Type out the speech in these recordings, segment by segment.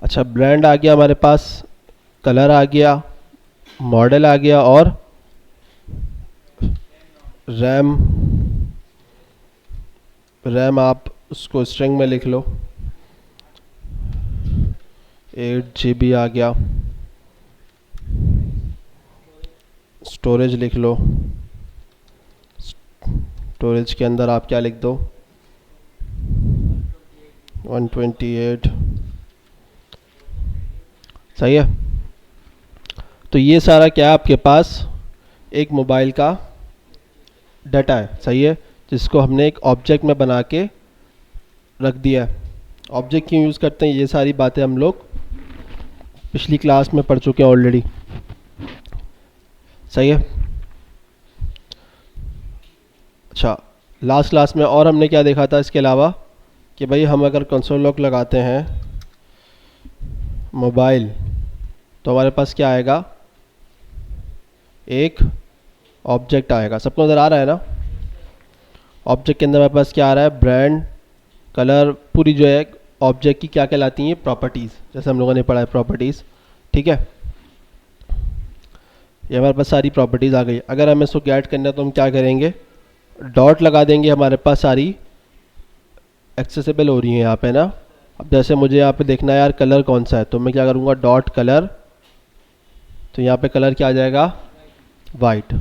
अच्छा, ब्रांड आ गया हमारे पास, कलर आ गया, मॉडल आ गया, और रैम। रैम आप उसको स्ट्रिंग में लिख लो, 8 GB आ गया। स्टोरेज लिख लो, स्टोरेज के अंदर आप क्या लिख दो, 128। सही है। तो ये सारा क्या है आपके पास, एक मोबाइल का डाटा है। सही है, जिसको हमने एक ऑब्जेक्ट में बना के रख दिया है। ऑब्जेक्ट क्यों यूज़ करते हैं, ये सारी बातें हम लोग पिछली क्लास में पढ़ चुके हैं ऑलरेडी। सही है। अच्छा, लास्ट क्लास में और हमने क्या देखा था इसके अलावा, कि भाई हम अगर कंसोल लॉक लगाते हैं मोबाइल, तो हमारे पास क्या आएगा, एक ऑब्जेक्ट आएगा। सबको नज़र आ रहा है ना। ऑब्जेक्ट के अंदर हमारे पास क्या आ रहा है, ब्रांड, कलर, पूरी जो है ऑब्जेक्ट की क्या कहलाती हैं, प्रॉपर्टीज़, जैसे हम लोगों ने पढ़ा है प्रॉपर्टीज़। ठीक है, ये हमारे पास सारी प्रॉपर्टीज़ आ गई। अगर हमें इसको गेट करना है तो हम क्या करेंगे, डॉट लगा देंगे। हमारे पास सारी एक्सेसिबल हो रही हैं यहाँ पे ना। अब जैसे मुझे यहाँ पे देखना है यार कलर कौन सा है, तो मैं क्या करूँगा, डॉट कलर। तो यहाँ पे कलर क्या आ जाएगा, वाइट।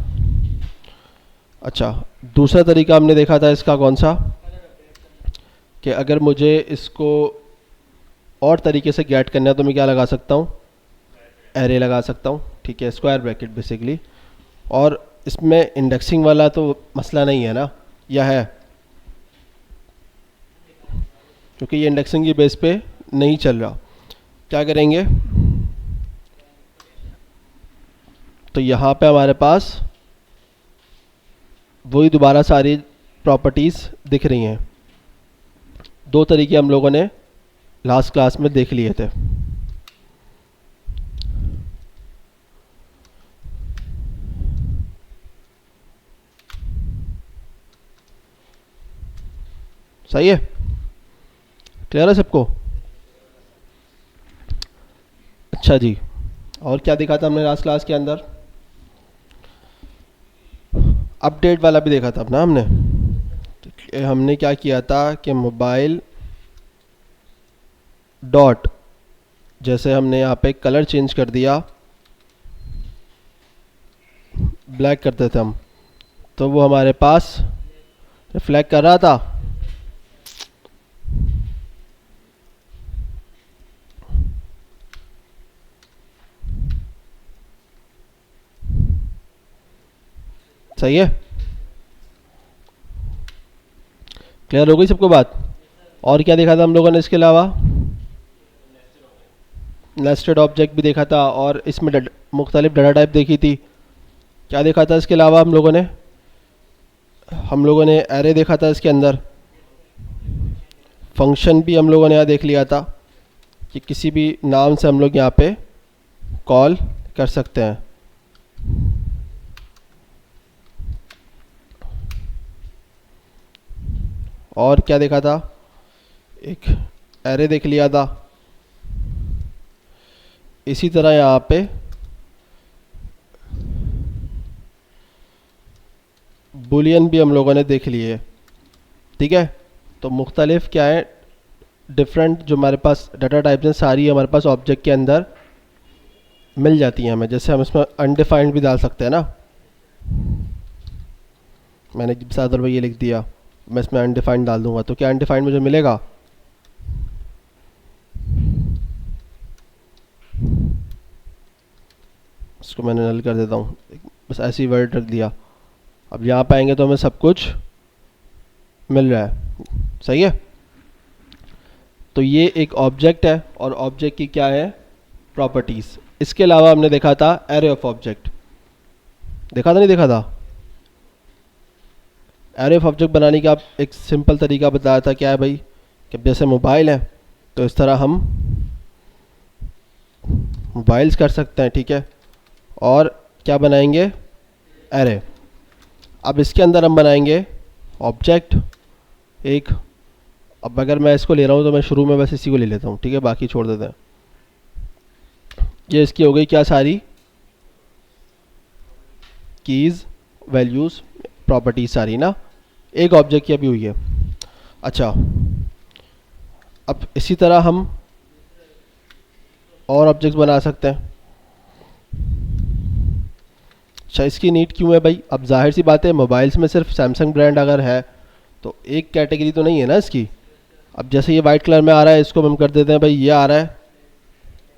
अच्छा, दूसरा तरीका हमने देखा था इसका कौन सा, कि अगर मुझे इसको और तरीके से गेट करना है तो मैं क्या लगा सकता हूँ, एरे लगा सकता हूँ। ठीक है, स्क्वायर ब्रैकेट बेसिकली। और इसमें इंडेक्सिंग वाला तो मसला नहीं है ना, या है, क्योंकि ये इंडेक्सिंग की बेस पे नहीं चल रहा। क्या करेंगे, तो यहाँ पे हमारे पास वही दोबारा सारी प्रॉपर्टीज़ दिख रही हैं। दो तरीके हम लोगों ने लास्ट क्लास में देख लिए थे। सही है, क्लियर है सबको। अच्छा जी, और क्या देखा था हमने लास्ट क्लास के अंदर, अपडेट वाला भी देखा था अपना हमने। तो हमने क्या किया था कि मोबाइल डॉट, जैसे हमने यहाँ पे कलर चेंज कर दिया, ब्लैक करते थे हम, तो वो हमारे पास रिफ्लेक्ट कर रहा था। सही है, क्लियर हो गई सबको बात। और क्या देखा था हम लोगों ने इसके अलावा, नेस्टेड ऑब्जेक्ट भी देखा था, और इसमें मुख्तलिफ डाटा टाइप देखी थी। क्या देखा था इसके अलावा हम लोगों ने एरे देखा था इसके अंदर। फंक्शन भी हम लोगों ने यहाँ देख लिया था कि किसी भी नाम से हम लोग यहाँ पे कॉल कर सकते हैं। और क्या देखा था, एक एरे देख लिया था। इसी तरह यहाँ पे बुलियन भी हम लोगों ने देख लिए। ठीक है, तो मुख्तलिफ क्या है, डिफरेंट जो हमारे पास डाटा टाइप्स हैं सारी हमारे पास ऑब्जेक्ट के अंदर मिल जाती हैं हमें। जैसे हम इसमें अनडिफाइंड भी डाल सकते हैं ना, मैंने ज़्यादातर ये लिख दिया, मैं इसमें अनडिफाइंड डाल दूंगा तो क्या अनडिफाइंड मुझे मिलेगा, इसको मैंने नल कर देता हूँ, बस ऐसे ही वर्ड रख दिया। अब यहाँ पे आएंगे तो हमें सब कुछ मिल रहा है। सही है, तो ये एक ऑब्जेक्ट है, और ऑब्जेक्ट की क्या है, प्रॉपर्टीज़। इसके अलावा हमने देखा था एरे ऑफ ऑब्जेक्ट, देखा था नहीं देखा था। एरे ऑफ ऑब्जेक्ट बनाने का एक सिंपल तरीका बताया था, क्या है भाई, कि जैसे मोबाइल है तो इस तरह हम मोबाइल्स कर सकते हैं। ठीक है, और क्या बनाएंगे, एरे। अब इसके अंदर हम बनाएंगे ऑब्जेक्ट एक। अब अगर मैं इसको ले रहा हूँ तो मैं शुरू में बस इसी को ले लेता हूँ, ठीक है, बाकी छोड़ देते हैं। ये इसकी हो गई क्या सारी कीज़, वैल्यूज़, प्रॉपर्टीज सारी ना, एक ऑब्जेक्ट की अभी हुई है। अच्छा, अब इसी तरह हम और ऑब्जेक्ट्स बना सकते हैं। अच्छा, इसकी नीड क्यों है भाई? अब जाहिर सी बात है, मोबाइल्स में सिर्फ सैमसंग ब्रांड अगर है तो एक कैटेगरी तो नहीं है ना इसकी। अब जैसे ये वाइट कलर में आ रहा है, इसको हम कर देते हैं भाई, ये आ रहा है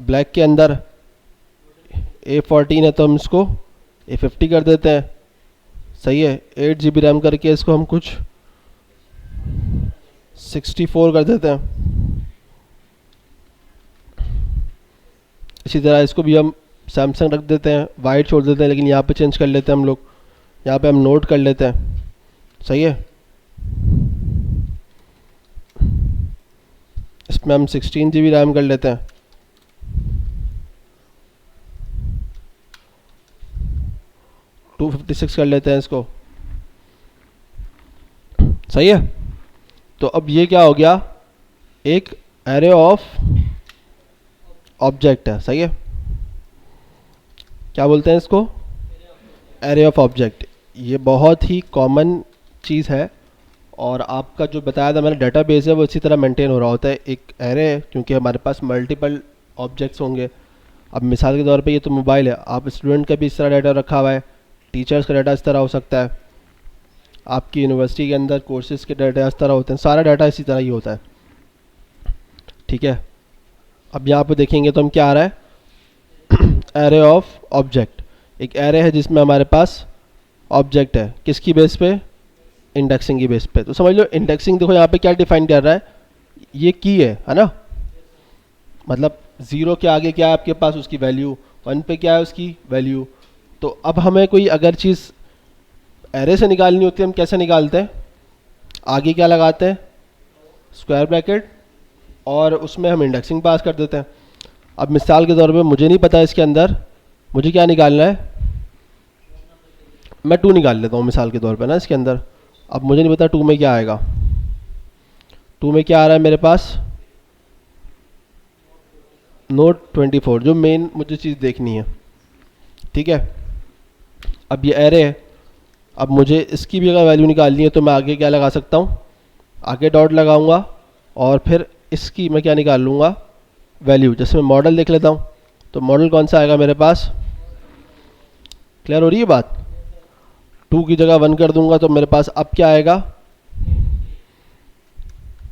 ब्लैक के अंदर, A14 है तो हम इसको A50 कर देते हैं। सही है, 8 GB रैम करके इसको हम कुछ 64 कर देते हैं। इसी तरह इसको भी हम सैमसंग रख देते हैं, वाइट छोड़ देते हैं, लेकिन यहाँ पे चेंज कर लेते हैं हम लोग, यहाँ पे हम नोट कर लेते हैं। सही है, इसमें हम 16 GB रैम कर लेते हैं। टू 56 कर लेते हैं इसको। सही है, तो अब ये क्या हो गया, एक एरे ऑफ ऑब्जेक्ट है। सही है, क्या बोलते हैं इसको, एरे ऑफ ऑब्जेक्ट। ये बहुत ही कॉमन चीज़ है, और आपका जो बताया था मैंने डेटाबेस है वो इसी तरह मेंटेन हो रहा होता है। एक एरे है क्योंकि हमारे पास मल्टीपल ऑब्जेक्ट्स होंगे। अब मिसाल के तौर पे ये तो मोबाइल है, आप स्टूडेंट का भी इस तरह डाटा रखा हुआ है, टीचर्स का डाटा इस तरह हो सकता है, आपकी यूनिवर्सिटी के अंदर कोर्सेज़ के डाटा इस तरह होते हैं, सारा डाटा इसी तरह ही होता है। ठीक है, अब यहाँ पे देखेंगे तो हम क्या आ रहा है, एरे ऑफ ऑब्जेक्ट। एक एरे है जिसमें हमारे पास ऑब्जेक्ट है, किसकी बेस पे, इंडेक्सिंग की बेस पे। तो समझ लो इंडेक्सिंग, देखो यहाँ पे क्या डिफाइन कर रहा है, ये की है ना, मतलब 0 के आगे क्या है आपके पास, उसकी वैल्यू, 1 पे क्या है उसकी वैल्यू। तो अब हमें कोई अगर चीज़ एरे से निकालनी होती है, हम कैसे निकालते हैं, आगे क्या लगाते हैं, स्क्वायर ब्रैकेट, और उसमें हम इंडेक्सिंग पास कर देते हैं। अब मिसाल के तौर पे मुझे नहीं पता इसके अंदर मुझे क्या निकालना है, मैं 2 निकाल लेता हूँ मिसाल के तौर पे ना इसके अंदर। अब मुझे नहीं पता 2 में क्या आएगा, 2 में क्या आ रहा है मेरे पास, नोट 24, जो मेन मुझे चीज़ देखनी है। ठीक है, अब ये एरे है, अब मुझे इसकी भी अगर वैल्यू निकालनी है तो मैं आगे क्या लगा सकता हूँ, आगे डॉट लगाऊंगा, और फिर इसकी मैं क्या निकाल लूँगा, वैल्यू। जैसे मैं मॉडल देख लेता हूँ, तो मॉडल कौन सा आएगा मेरे पास, क्लियर हो रही है बात। 2 की जगह 1 कर दूंगा तो मेरे पास अब क्या आएगा,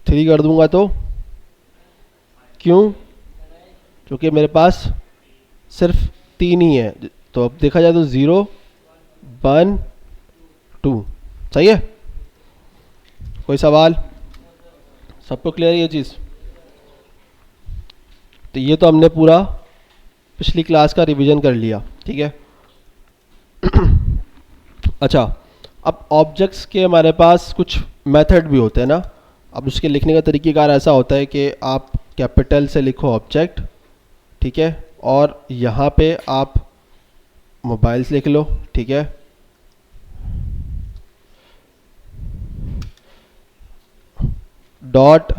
3 कर दूंगा तो, क्यों, क्योंकि मेरे पास सिर्फ 3 ही है। तो अब देखा जाए तो 0 1 2। सही है, कोई सवाल, सबको क्लियर है ये चीज़। तो ये तो हमने पूरा पिछली क्लास का रिवीजन कर लिया। ठीक है, अच्छा, अब ऑब्जेक्ट्स के हमारे पास कुछ मेथड भी होते हैं ना। अब उसके लिखने का तरीक़ेकार ऐसा होता है कि आप कैपिटल से लिखो ऑब्जेक्ट, ठीक है, और यहाँ पे आप मोबाइल्स लिख लो। ठीक है, डॉट,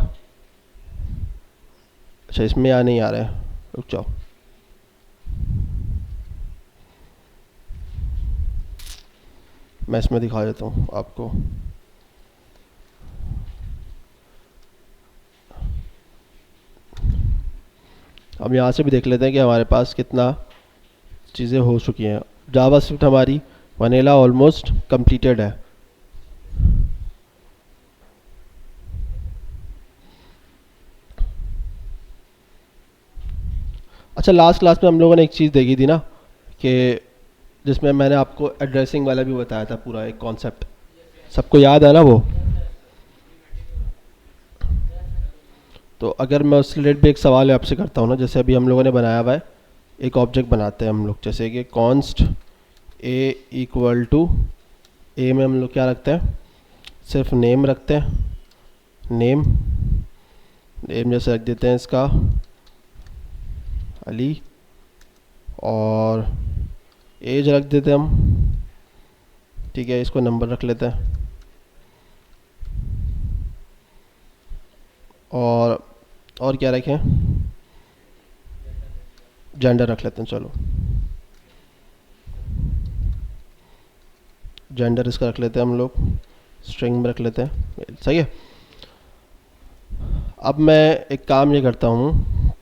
अच्छा इसमें यहाँ नहीं आ रहा है, रुक जाओ, मैं इसमें दिखा देता हूँ आपको। अब यहाँ से भी देख लेते हैं कि हमारे पास कितना चीज़ें हो चुकी हैं। जावास्क्रिप्ट हमारी वनीला ऑलमोस्ट कंप्लीटेड है। अच्छा, लास्ट क्लास में हम लोगों ने एक चीज़ देखी थी ना, कि जिसमें मैंने आपको एड्रेसिंग वाला भी बताया था, पूरा एक कॉन्सेप्ट, सबको याद है ना वो। तो अगर मैं उस रिलेटेड भी एक सवाल आपसे करता हूँ ना, जैसे अभी हम लोगों ने बनाया हुआ है, एक ऑब्जेक्ट बनाते हैं हम लोग, जैसे कि कॉन्स्ट ए इक्वल टू, ए में हम लोग क्या रखते हैं, सिर्फ नेम रखते हैं, नेम, नेम जैसे रख देते हैं इसका अली, और एज रख देते हैं हम। ठीक है, इसको नंबर रख लेते हैं, और क्या रखें, जेंडर रख लेते हैं, चलो जेंडर इसका रख लेते हैं हम लोग, स्ट्रिंग में रख लेते हैं, सही है। अब मैं एक काम ये करता हूँ,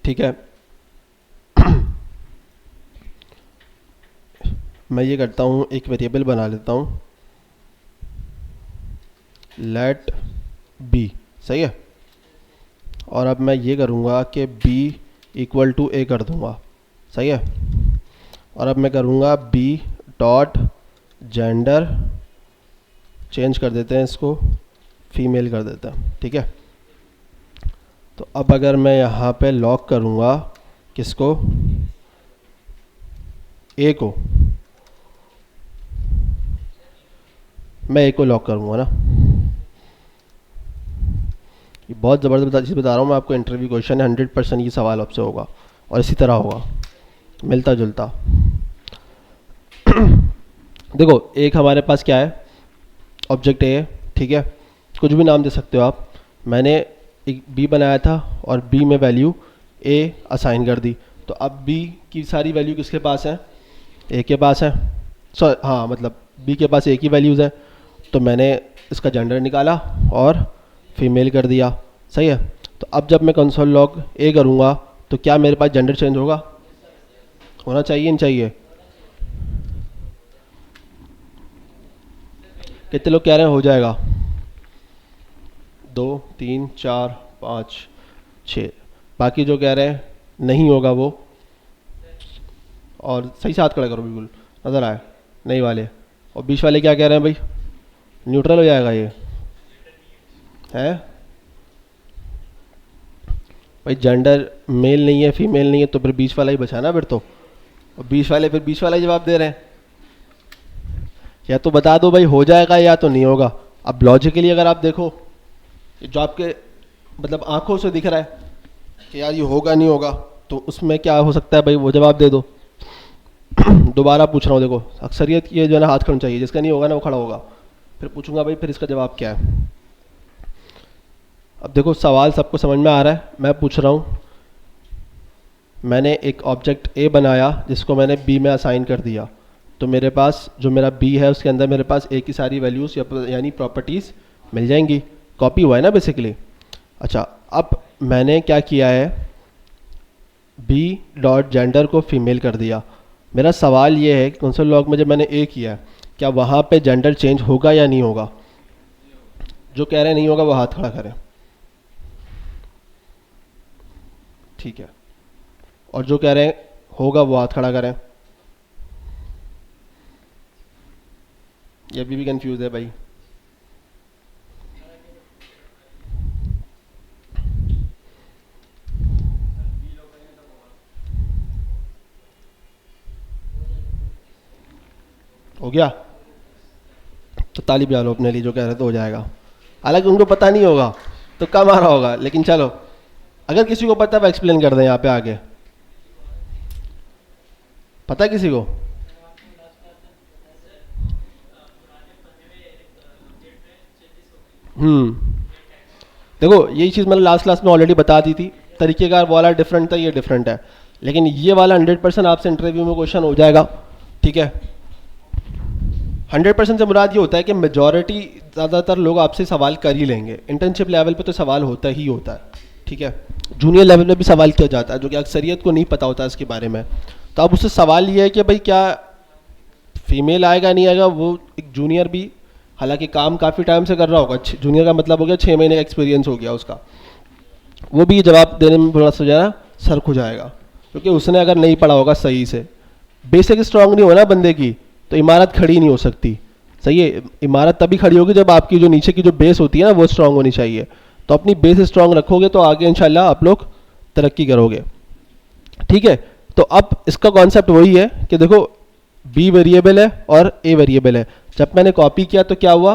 ठीक है, मैं ये करता हूँ एक वेरिएबल बना लेता हूँ, लेट बी, सही है। और अब मैं ये करूँगा कि बी इक्वल टू ए कर दूँगा, सही है। और अब मैं करूँगा बी डॉट जेंडर, चेंज कर देते हैं इसको, फीमेल कर देते हैं, ठीक है। तो अब अगर मैं यहाँ पे लॉक करूँगा किसको, ए को, मैं ए को लॉक करूँगा ना, ये बहुत ज़बरदस्त चीज़ बता रहा हूँ मैं आपको, इंटरव्यू क्वेश्चन है, 100% ये सवाल आपसे होगा और इसी तरह होगा, मिलता जुलता। देखो एक हमारे पास क्या है, ऑब्जेक्ट ए है, ठीक है, कुछ भी नाम दे सकते हो आप। मैंने एक बी बनाया था और बी में वैल्यू ए असाइन कर दी, तो अब बी की सारी वैल्यू किसके पास है, ए के पास है, हाँ मतलब बी के पास ए की वैल्यूज़ है, तो मैंने इसका जेंडर निकाला और फीमेल कर दिया, सही है। तो अब जब मैं कंसोल लॉग ए करूँगा तो क्या मेरे पास जेंडर चेंज होगा, होना चाहिए नहीं चाहिए? कितने लोग कह रहे हैं हो जाएगा? 2 3 4 5 6, बाकी जो कह रहे हैं नहीं होगा वो, और सही से हाथ खड़ा करो, बिल्कुल नज़र आए नहीं वाले। और बीच वाले क्या कह रहे हैं भाई, न्यूट्रल हो जाएगा ये है भाई, जेंडर मेल नहीं है फीमेल नहीं है, तो फिर बीच वाला ही बचा ना फिर तो, और बीच वाले फिर बीच वाला ही जवाब दे रहे हैं। या तो बता दो भाई हो जाएगा या तो नहीं होगा। अब लॉजिकली अगर आप देखो, जो आपके मतलब आंखों से दिख रहा है कि यार ये होगा नहीं होगा, तो उसमें क्या हो सकता है भाई, वो जवाब दे दो। दोबारा पूछ रहा हूँ, देखो अक्सरियत ये जो है ना हाथ खड़ना चाहिए, जिसका नहीं होगा ना वो खड़ा होगा, फिर पूछूंगा भाई फिर इसका जवाब क्या है। अब देखो सवाल सबको समझ में आ रहा है, मैं पूछ रहा हूँ, मैंने एक ऑब्जेक्ट ए बनाया जिसको मैंने बी में असाइन कर दिया, तो मेरे पास जो मेरा बी है उसके अंदर मेरे पास ए की सारी वैल्यूज़ यानी प्रॉपर्टीज़ मिल जाएंगी, कॉपी हुआ है ना बेसिकली। अच्छा अब मैंने क्या किया है, बी डॉट जेंडर को फीमेल कर दिया। मेरा सवाल ये है कि कंसोल लॉग में जब मैंने ए किया है, क्या वहाँ पे जेंडर चेंज होगा या नहीं होगा? जो कह रहे हैं नहीं होगा वो हाथ खड़ा करें, ठीक है, और जो कह रहे हैं होगा वो हाथ खड़ा करें। ये अभी भी कंफ्यूज है भाई, हो गया तो ताली बजा लो अपने लिए, जो कह रहे तो हो जाएगा। हालांकि उनको पता नहीं होगा तो कम आ रहा होगा, लेकिन चलो अगर किसी को पता है वो एक्सप्लेन कर दें यहाँ पे आगे। पता है किसी को? देखो यही चीज़ मैंने लास्ट क्लास में ऑलरेडी बता दी थी, तरीकेकार वाला डिफरेंट था, ये डिफरेंट है, लेकिन ये वाला 100% आपसे इंटरव्यू में क्वेश्चन हो जाएगा, ठीक है। 100% से मुराद ये होता है कि मेजॉरिटी ज़्यादातर लोग आपसे सवाल कर ही लेंगे, इंटर्नशिप लेवल पे तो सवाल होता ही होता है, ठीक है। जूनियर लेवल में भी सवाल किया जाता है, जो कि अक्सरियत को नहीं पता होता इसके बारे में। तो अब उससे सवाल ये है कि भाई क्या फीमेल आएगा नहीं आएगा, वो एक जूनियर भी, हालांकि काम काफ़ी टाइम से कर रहा होगा, जूनियर का मतलब हो गया 6 महीने का एक्सपीरियंस हो गया उसका, वो भी जवाब देने में थोड़ा सा जो है ना सर खुल जाएगा, क्योंकि उसने अगर नहीं पढ़ा होगा सही से, बेसिक स्ट्रांग नहीं हो ना बंदे की, तो इमारत खड़ी नहीं हो सकती, सही है। इमारत तभी खड़ी होगी जब आपकी जो नीचे की जो बेस होती है ना वो स्ट्रांग होनी चाहिए, तो अपनी बेस स्ट्रांग रखोगे तो आगे इंशाल्लाह आप लोग तरक्की करोगे, ठीक है। तो अब इसका कॉन्सेप्ट वही है कि देखो बी वेरिएबल है और ए वेरिएबल है, जब मैंने कॉपी किया तो क्या हुआ,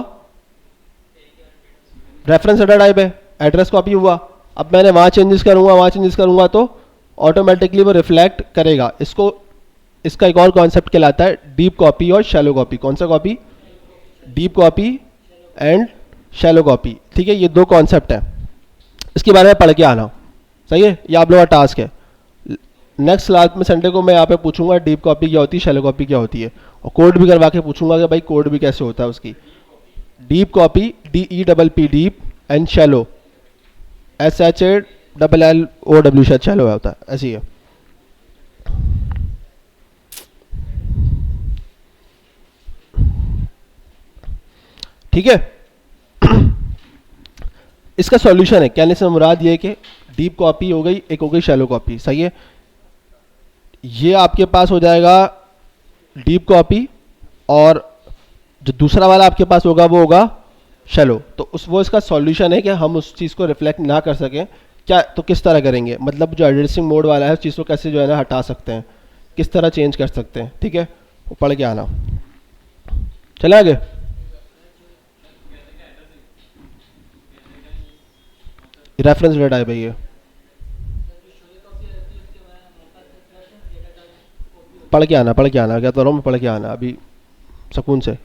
रेफरेंस डाटा टाइप है, एड्रेस कॉपी हुआ। अब मैंने वहाँ चेंजेस करूँगा वहाँ चेंजेस करूँगा तो ऑटोमेटिकली वो रिफ्लेक्ट करेगा इसको। इसका एक और कॉन्सेप्ट कहलाता है डीप कॉपी और शैलो कॉपी। कौन सा copy? Deep copy and shallow copy, ठीक है, ये दो कॉन्सेप्ट है, इसके बारे में पढ़ के आना, सही है, ये आप लोगों का टास्क है। नेक्स्ट क्लास में संडे को मैं यहाँ पे पूछूंगा डीप कॉपी क्या होती है, शैलो कॉपी क्या होती है, और कोड भी करवा के पूछूंगा कि भाई कोड भी कैसे होता है उसकी। Deep copy DEPP deep and shallow SHALLOW शायद शैलो होता है, ऐसी है। ठीक है। इसका सॉल्यूशन है, कहने से मुराद ये कि डीप कॉपी हो गई, एक हो गई शैलो कॉपी, सही है। ये आपके पास हो जाएगा डीप कॉपी, और जो दूसरा वाला आपके पास होगा वो होगा शैलो। तो वो इसका सॉल्यूशन है कि हम उस चीज़ को रिफ्लेक्ट ना कर सकें क्या, तो किस तरह करेंगे, मतलब जो एड्रेसिंग मोड वाला है उस चीज़ को कैसे जो है ना हटा सकते हैं, किस तरह चेंज कर सकते हैं। ठीक है, वो पढ़ के आना। चले आगे। रेफरेंस डेटा है भाई ये, पढ़ के आना, कहता रहा हूँ मैं, पढ़ के आना अभी सुकून से।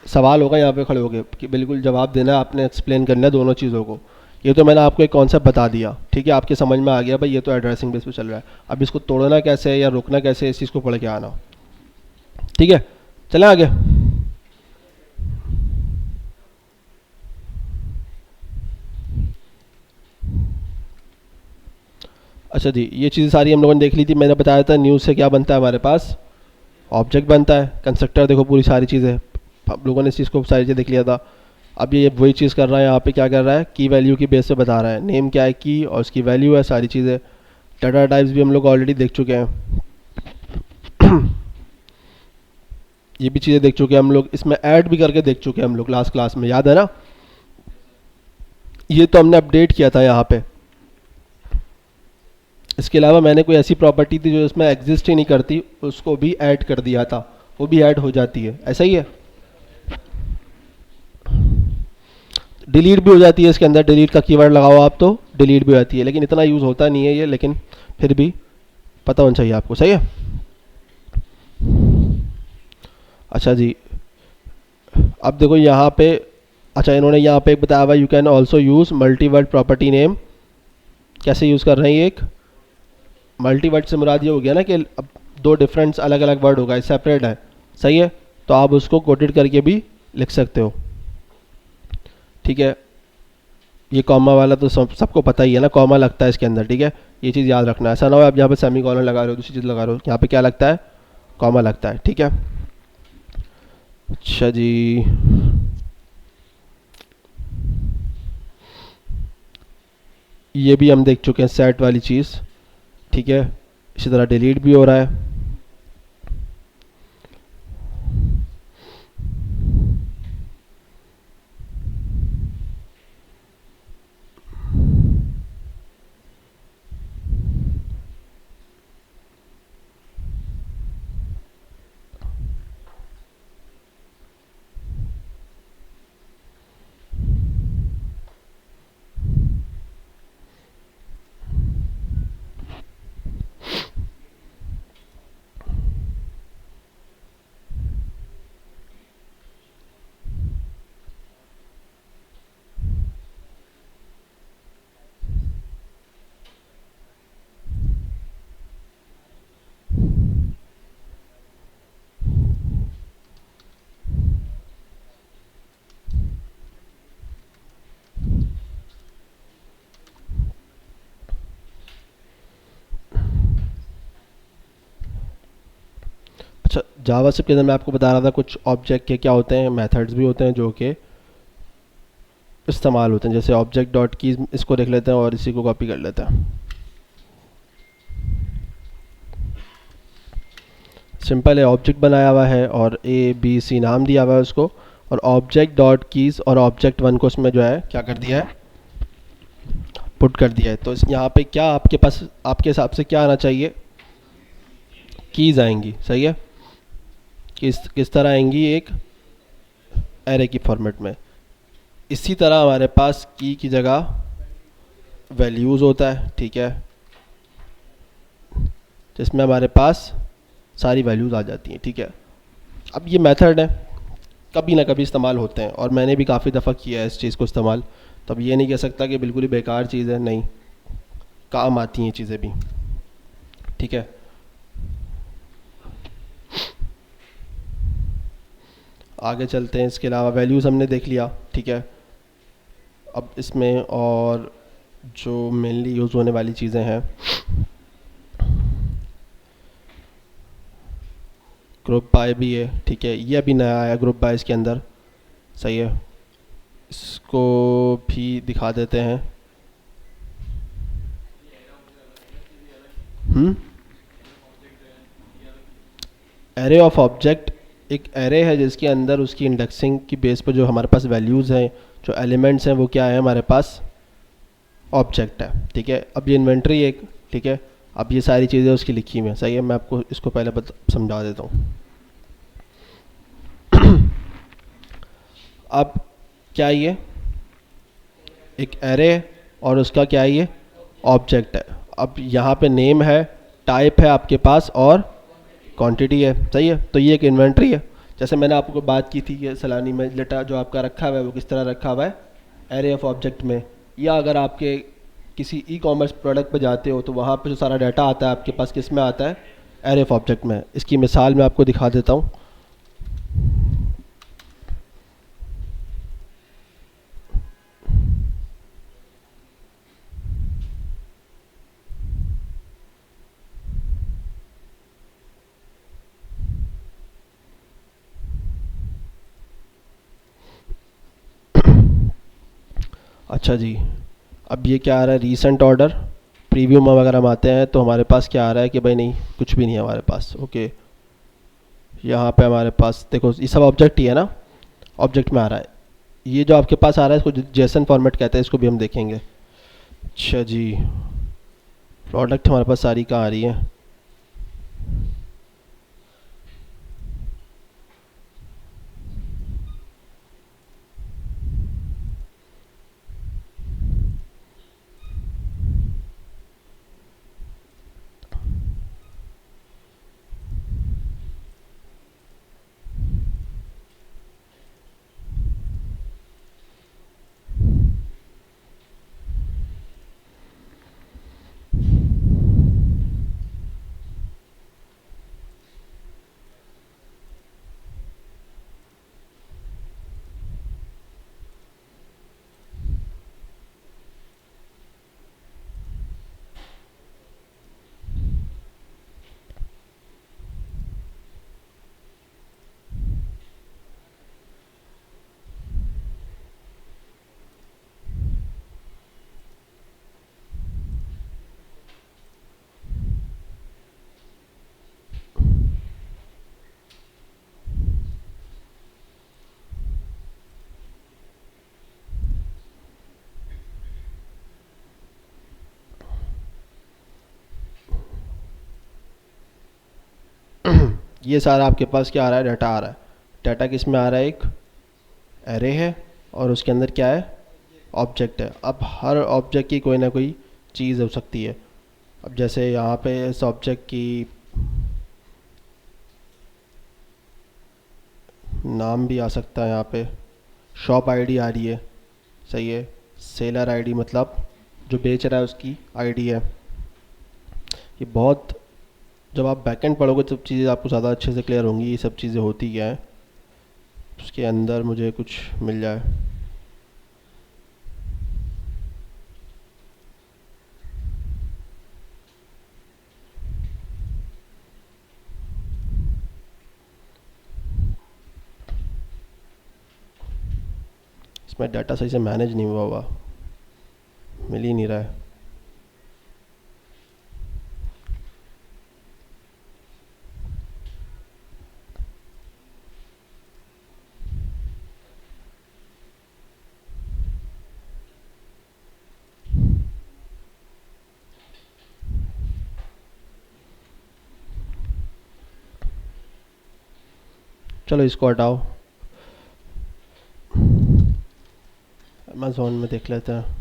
सवाल होगा यहाँ पे खड़े होके कि बिल्कुल जवाब देना है आपने, एक्सप्लेन करना है दोनों चीज़ों को। ये तो मैंने आपको एक कॉन्सेप्ट बता दिया, ठीक है, आपके समझ में आ गया भाई ये तो एड्रेसिंग बेस पे चल रहा है। अब इसको तोड़ना कैसे है या रोकना कैसे है, इस चीज़ को पढ़ के आना। ठीक है, चलें आगे। अच्छा जी, ये चीज़ सारी हम लोगों ने देख ली थी। मैंने बताया था न्यूज़ से क्या बनता है हमारे पास, ऑब्जेक्ट बनता है, कंस्ट्रक्टर देखो पूरी सारी चीज़ें, हम लोगों ने इस चीज़ को सारी चीज़ देख लिया था। अब ये वही चीज़ कर रहा है, यहाँ पे क्या कर रहा है, की वैल्यू की बेस पे बता रहा है, नेम क्या है की और उसकी वैल्यू है, सारी चीज़ें। डाटा टाइप्स भी हम लोग ऑलरेडी देख चुके हैं। ये भी चीज़ें देख चुके हैं हम लोग, इसमें ऐड भी करके देख चुके हैं हम लोग लास्ट क्लास में, याद है ना। ये तो हमने अपडेट किया था यहाँ पे। इसके अलावा मैंने कोई ऐसी प्रॉपर्टी थी जो इसमें एग्जिस्ट ही नहीं करती, उसको भी ऐड कर दिया था, वो भी ऐड हो जाती है, ऐसा ही है। डिलीट भी हो जाती है इसके अंदर, डिलीट का कीवर्ड लगाओ आप तो डिलीट भी हो जाती है, लेकिन इतना यूज़ होता नहीं है ये, लेकिन फिर भी पता होना चाहिए आपको, सही है। अच्छा जी, अब देखो यहाँ पे, अच्छा इन्होंने यहाँ पे बताया हुआ you can also use multi word property name. कैसे यूज़ कर रहे हैं ये, एक मल्टी वर्ड से मुराद ये हो गया ना कि अब दो डिफरेंट अलग अलग वर्ड होगा, सेपरेट है, सही है, तो आप उसको कोटेड करके भी लिख सकते हो। ठीक है, ये कॉमा वाला तो सबको पता ही है ना, कॉमा लगता है इसके अंदर, ठीक है, ये चीज़ याद रखना। ऐसा ना हो आप यहाँ पे सेमी कॉलन लगा रहे हो, दूसरी चीज़ लगा रहे हो, यहाँ पे क्या लगता है, कॉमा लगता है, ठीक है। अच्छा जी, ये भी हम देख चुके हैं सेट वाली चीज़, ठीक है। इसी तरह डिलीट भी हो रहा है। अच्छा, जावास्क्रिप्ट के अंदर मैं आपको बता रहा था कुछ ऑब्जेक्ट के क्या होते हैं, मेथड्स भी होते हैं जो कि इस्तेमाल होते हैं, जैसे ऑब्जेक्ट डॉट की, इसको देख लेते हैं और इसी को कॉपी कर लेते हैं। सिंपल है, ऑब्जेक्ट बनाया हुआ है और ABC नाम दिया हुआ है उसको, और ऑब्जेक्ट डॉट कीज़ और ऑब्जेक्ट वन को उसमें जो है क्या कर दिया है, पुट कर दिया है। तो यहाँ पे क्या आपके पास, आपके हिसाब से क्या आना चाहिए, कीज़ आएंगी, सही है। किस तरह आएंगी, एक एरे की फॉर्मेट में। इसी तरह हमारे पास की जगह वैल्यूज़ होता है, ठीक है, जिसमें हमारे पास सारी वैल्यूज़ आ जाती हैं, ठीक है। अब ये मेथड है, कभी ना कभी इस्तेमाल होते हैं, और मैंने भी काफ़ी दफ़ा किया है इस चीज़ को इस्तेमाल, तब ये नहीं कह सकता कि बिल्कुल ही बेकार चीज़ है, नहीं, काम आती हैं चीज़ें भी, ठीक है। आगे चलते हैं। इसके अलावा वैल्यूज़ हमने देख लिया, ठीक है। अब इसमें और जो मेनली यूज़ होने वाली चीज़ें हैं, ग्रुप बाय भी है, ठीक है। ये अभी नया आया ग्रुप बाय इसके अंदर, सही है। इसको भी दिखा देते हैं। एरे ऑफ ऑब्जेक्ट एक एरे है जिसके अंदर उसकी इंडेक्सिंग की बेस पर जो हमारे पास वैल्यूज़ हैं, जो एलिमेंट्स हैं, वो क्या है हमारे पास, ऑब्जेक्ट है, ठीक है। अब ये इन्वेंट्री एक, ठीक है। अब ये सारी चीज़ें उसकी लिखी हुई हैं, सही है। मैं आपको इसको पहले समझा देता हूँ। अब क्या ये एक एरे है और उसका क्या है, ये ऑब्जेक्ट है। अब यहाँ पे नेम है, टाइप है आपके पास, और क्वांटिटी है, सही है। तो ये एक इन्वेंट्री है। जैसे मैंने आपको बात की थी कि सलानी में डेटा जो आपका रखा हुआ है वो किस तरह रखा हुआ है, एरे ऑफ ऑब्जेक्ट में। या अगर आपके किसी ई कॉमर्स प्रोडक्ट पे जाते हो तो वहाँ पे जो सारा डाटा आता है आपके पास किस में आता है, एरे ऑफ ऑब्जेक्ट में। इसकी मिसाल मैं आपको दिखा देता हूँ। अच्छा जी, अब ये क्या आ रहा है, रीसेंट ऑर्डर। प्रीव्यू में अगर हम आते हैं तो हमारे पास क्या आ रहा है कि भाई नहीं, कुछ भी नहीं है हमारे पास, ओके। यहाँ पे हमारे पास देखो ये सब ऑब्जेक्ट ही है ना, ऑब्जेक्ट में आ रहा है। ये जो आपके पास आ रहा है इसको जेसन फॉर्मेट कहते हैं, इसको भी हम देखेंगे। अच्छा जी, प्रोडक्ट हमारे पास सारी कहाँ आ रही है। ये सारा आपके पास क्या आ रहा है, डाटा आ रहा है। डाटा किस में आ रहा है, एक एरे है और उसके अंदर क्या है, ऑब्जेक्ट है। अब हर ऑब्जेक्ट की कोई ना कोई चीज़ हो सकती है। अब जैसे यहाँ पे इस ऑब्जेक्ट की नाम भी आ सकता है, यहाँ पे शॉप आईडी आ रही है, सही है। सेलर आईडी मतलब जो बेच रहा है उसकी आईडी है। ये बहुत, जब आप बैकएंड पढ़ोगे सब चीज़ें आपको ज़्यादा अच्छे से क्लियर होंगी, ये सब चीज़ें होती क्या है। उसके अंदर मुझे कुछ मिल जाए। इसमें डाटा सही से मैनेज नहीं हुआ, मिल ही नहीं रहा है। चलो इसको हटाओ, अमेज़ोन में देख लेते हैं।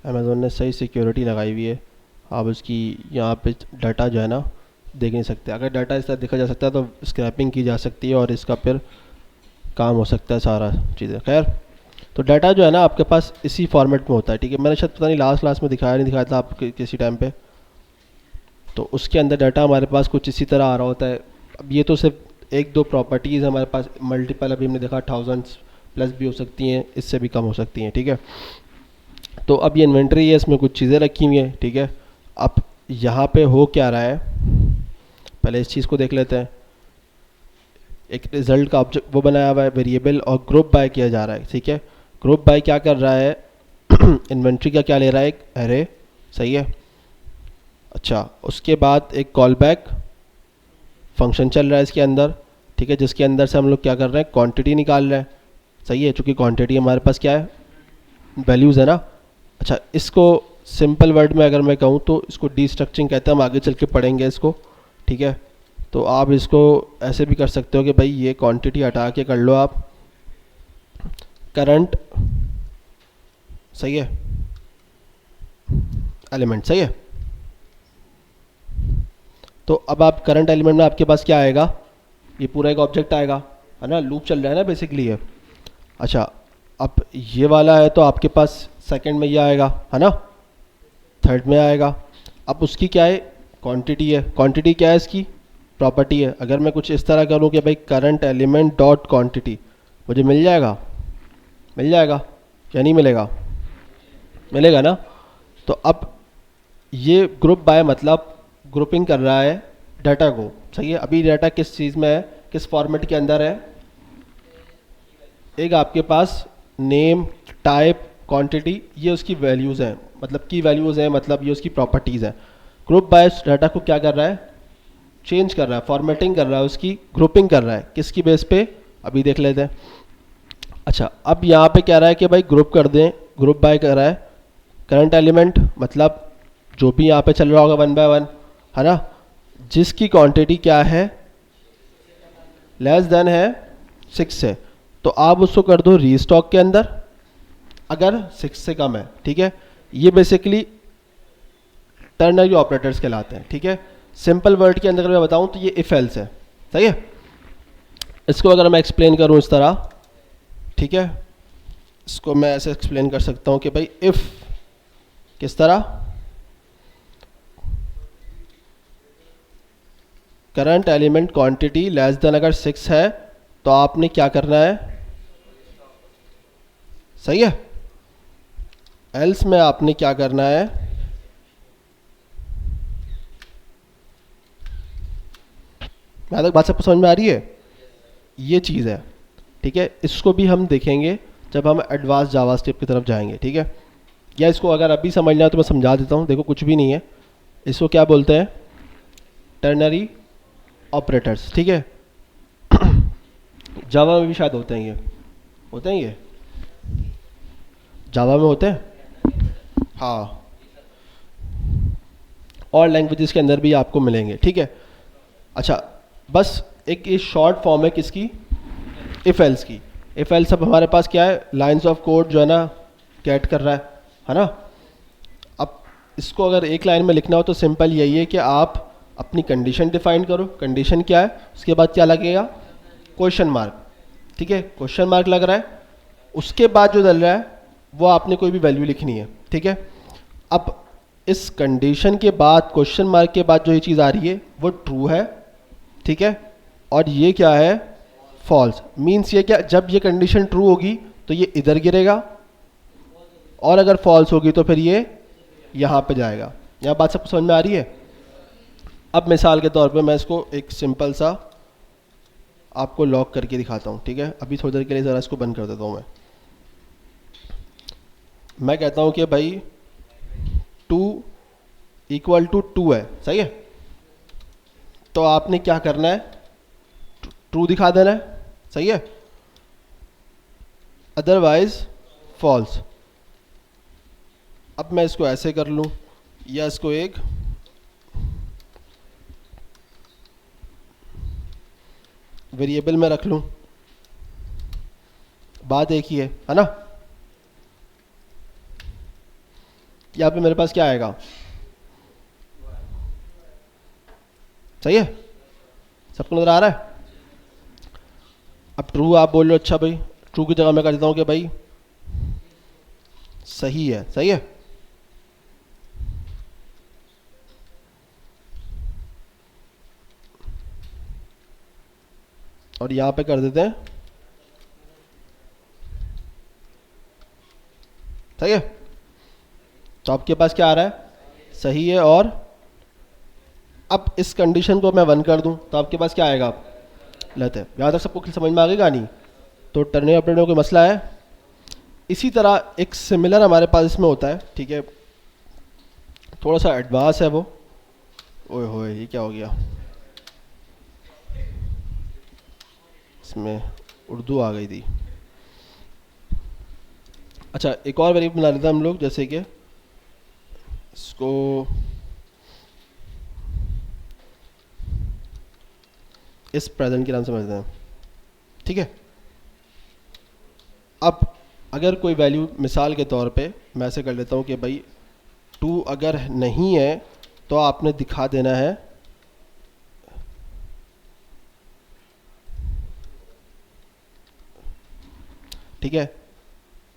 अमेज़ोन ने सही सिक्योरिटी लगाई हुई है, आप उसकी यहाँ पे डाटा जो है ना देख नहीं सकते। अगर डाटा इस तरह देखा जा सकता है तो स्क्रैपिंग की जा सकती है और इसका फिर काम हो सकता है सारा चीज़ें। खैर, तो डाटा जो है ना आपके पास इसी फॉर्मेट में होता है, ठीक है। मैंने शायद पता नहीं लास्ट क्लास में दिखाया नहीं दिखाया था आपके किसी टाइम पे, तो उसके अंदर डाटा हमारे पास कुछ इसी तरह आ रहा होता है। अब ये तो सिर्फ एक दो प्रॉपर्टीज़ हमारे पास, मल्टीपल अभी हमने देखा थाउजेंड्स प्लस भी हो सकती हैं, इससे भी कम हो सकती हैं, ठीक है। तो अब ये इन्वेंट्री है, इसमें कुछ चीज़ें रखी हुई हैं, ठीक है। अब यहाँ पे हो क्या रहा है, पहले इस चीज़ को देख लेते हैं। एक रिजल्ट का ऑब्जेक्ट वो बनाया हुआ है वेरिएबल, और ग्रुप बाय किया जा रहा है, ठीक है। ग्रुप बाय क्या कर रहा है इन्वेंट्री का क्या ले रहा है, एक एरे, सही है। अच्छा, उसके बाद एक कॉल बैक फंक्शन चल रहा है इसके अंदर, ठीक है, जिसके अंदर से हम लोग क्या कर रहे हैं, क्वांटिटी निकाल रहे हैं, सही है, चूँकि क्वांटिटी हमारे पास क्या है, वैल्यूज़ है ना। अच्छा, इसको सिंपल वर्ड में अगर मैं कहूँ तो इसको डीस्ट्रक्चरिंग कहते हैं, हम आगे चल के पढ़ेंगे इसको, ठीक है। तो आप इसको ऐसे भी कर सकते हो कि भाई ये क्वांटिटी हटा के कर लो आप करंट, सही है, एलिमेंट, सही है। तो अब आप करंट एलिमेंट में आपके पास क्या आएगा, ये पूरा एक ऑब्जेक्ट आएगा, है ना, लूप चल रहा है ना बेसिकली ये। अच्छा, अब ये वाला है तो आपके पास सेकंड में ये आएगा, है ना, थर्ड में आएगा। अब उसकी क्या है, क्वांटिटी है, क्वांटिटी क्या है इसकी, प्रॉपर्टी है। अगर मैं कुछ इस तरह करूँ कि भाई करंट एलिमेंट डॉट क्वांटिटी, मुझे मिल जाएगा, मिल जाएगा या नहीं मिलेगा, मिलेगा ना। तो अब ये ग्रुप बाय मतलब ग्रुपिंग कर रहा है डाटा को, सही है। अभी डाटा किस चीज़ में है, किस फॉर्मेट के अंदर है, एक आपके पास नेम, टाइप, क्वांटिटी, ये उसकी वैल्यूज़ हैं, मतलब की वैल्यूज़ हैं, मतलब ये उसकी प्रॉपर्टीज़ हैं। ग्रुप बाय डाटा को क्या कर रहा है, चेंज कर रहा है, फॉर्मेटिंग कर रहा है, उसकी ग्रुपिंग कर रहा है, किसकी बेस पे, अभी देख लेते हैं। अच्छा, अब यहाँ पे कह रहा है कि भाई ग्रुप कर दें, ग्रुप बाय कर रहा है करंट एलिमेंट, मतलब जो भी यहाँ पे चल रहा होगा वन बाय वन, है ना, जिसकी क्वांटिटी क्या है, लेस देन है 6 से, तो आप उसको कर दो रीस्टॉक के अंदर अगर 6 से कम है, ठीक है। ये बेसिकली टर्नरी ऑपरेटर्स कहलाते हैं, ठीक है। सिंपल वर्ड के अंदर अगर मैं बताऊं तो ये इफ एल्स है, सही है। इसको अगर मैं एक्सप्लेन करूं इस तरह, ठीक है, इसको मैं ऐसे एक्सप्लेन कर सकता हूं कि भाई इफ, किस तरह, current element quantity less than अगर 6 है तो आपने क्या करना है, सही है। एल्स में आपने क्या करना है, यहाँ तक बात सबको समझ में आ रही है, ये चीज़ है, ठीक है। इसको भी हम देखेंगे जब हम एडवांस जावास्क्रिप्ट की तरफ जाएंगे, ठीक है। या इसको अगर अभी समझना है तो मैं समझा देता हूँ, देखो कुछ भी नहीं है, इसको क्या बोलते हैं, टर्नरी ऑपरेटर्स, ठीक है। जावा में भी शायद होते हैं, ये होते हैं, ये जावा में होते हैं, हाँ, और लैंग्वेजेस के अंदर भी आपको मिलेंगे, ठीक है। अच्छा, बस एक ये शॉर्ट फॉर्म है किसकी, इफ एल्स की। इफ एल्स अब हमारे पास क्या है, लाइंस ऑफ कोड जो है ना गेट कर रहा है ना। अब इसको अगर एक लाइन में लिखना हो तो सिंपल यही है कि आप अपनी कंडीशन डिफाइन करो, कंडीशन क्या है, उसके बाद क्या लगेगा, क्वेश्चन मार्क, ठीक है, क्वेश्चन मार्क लग रहा है, उसके बाद जो डल रहा है वो आपने कोई भी वैल्यू लिखनी है, ठीक है। अब इस कंडीशन के बाद, क्वेश्चन मार्क के बाद जो ये चीज़ आ रही है वो ट्रू है, ठीक है, और ये क्या है, फॉल्स। मीन्स ये क्या, जब ये कंडीशन ट्रू होगी तो ये इधर गिरेगा, और अगर फॉल्स होगी तो फिर ये यहाँ पे जाएगा। यहाँ बात सबको समझ में आ रही है। अब मिसाल के तौर पे मैं इसको एक सिंपल सा आपको लॉक करके दिखाता हूँ, ठीक है। अभी थोड़ी देर के लिए ज़रा इसको बंद कर देता हूँ। मैं कहता हूँ कि भाई 2 इक्वल टू 2 है, सही है। तो आपने क्या करना है, ट्रू दिखा देना है, सही है, अदरवाइज फॉल्स। अब मैं इसको ऐसे कर लूँ या इसको एक वेरिएबल में रख लूँ, बात एक ही है ना। यहाँ पे मेरे पास क्या आएगा, सही है, सबको नज़र आ रहा है। अब ट्रू आप बोल लो, अच्छा भाई ट्रू की जगह मैं कर देता हूँ कि भाई सही है, सही है। और यहाँ पे कर देते हैं सही है। तो आपके पास क्या आ रहा है, सही है। और अब इस कंडीशन को मैं 1 कर दूं तो आपके पास क्या आएगा, गलत है। यहाँ तक सबको समझ में आ गई नहीं? तो टर्निंग ऑपरेटर में कोई मसला है। इसी तरह एक सिमिलर हमारे पास इसमें होता है, ठीक है, थोड़ा सा एडवांस है वो। ओए होए ये क्या हो गया, इसमें उर्दू आ गई थी। अच्छा एक और वेरिएबल बना लेते हैं हम लोग, जैसे कि इसको इस प्रेजेंट के नाम से समझते हैं, ठीक है। अब अगर कोई वैल्यू मिसाल के तौर पे मैं ऐसे कर लेता हूँ कि भाई 2 अगर नहीं है तो आपने दिखा देना है ठीक है।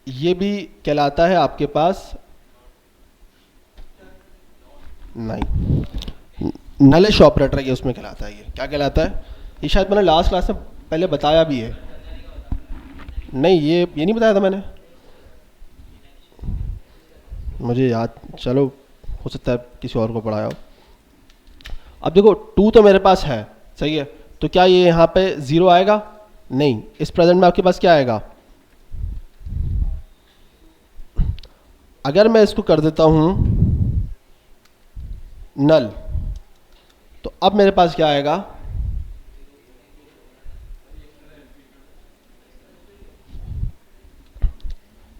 ये भी कहलाता है आपके पास नहीं, नलिश ऑपरेटर ये उसमें कहलाता है। ये क्या कहलाता है, ये शायद मैंने लास्ट क्लास में पहले बताया भी है। नहीं ये नहीं बताया था मैंने, मुझे याद, चलो हो सकता है किसी और को पढ़ाया हो। अब देखो 2 तो मेरे पास है, सही है, तो क्या ये यहाँ पे 0 आएगा, नहीं। इस प्रेजेंट में आपके पास क्या आएगा, अगर मैं इसको कर देता हूँ नल, तो अब मेरे पास क्या आएगा,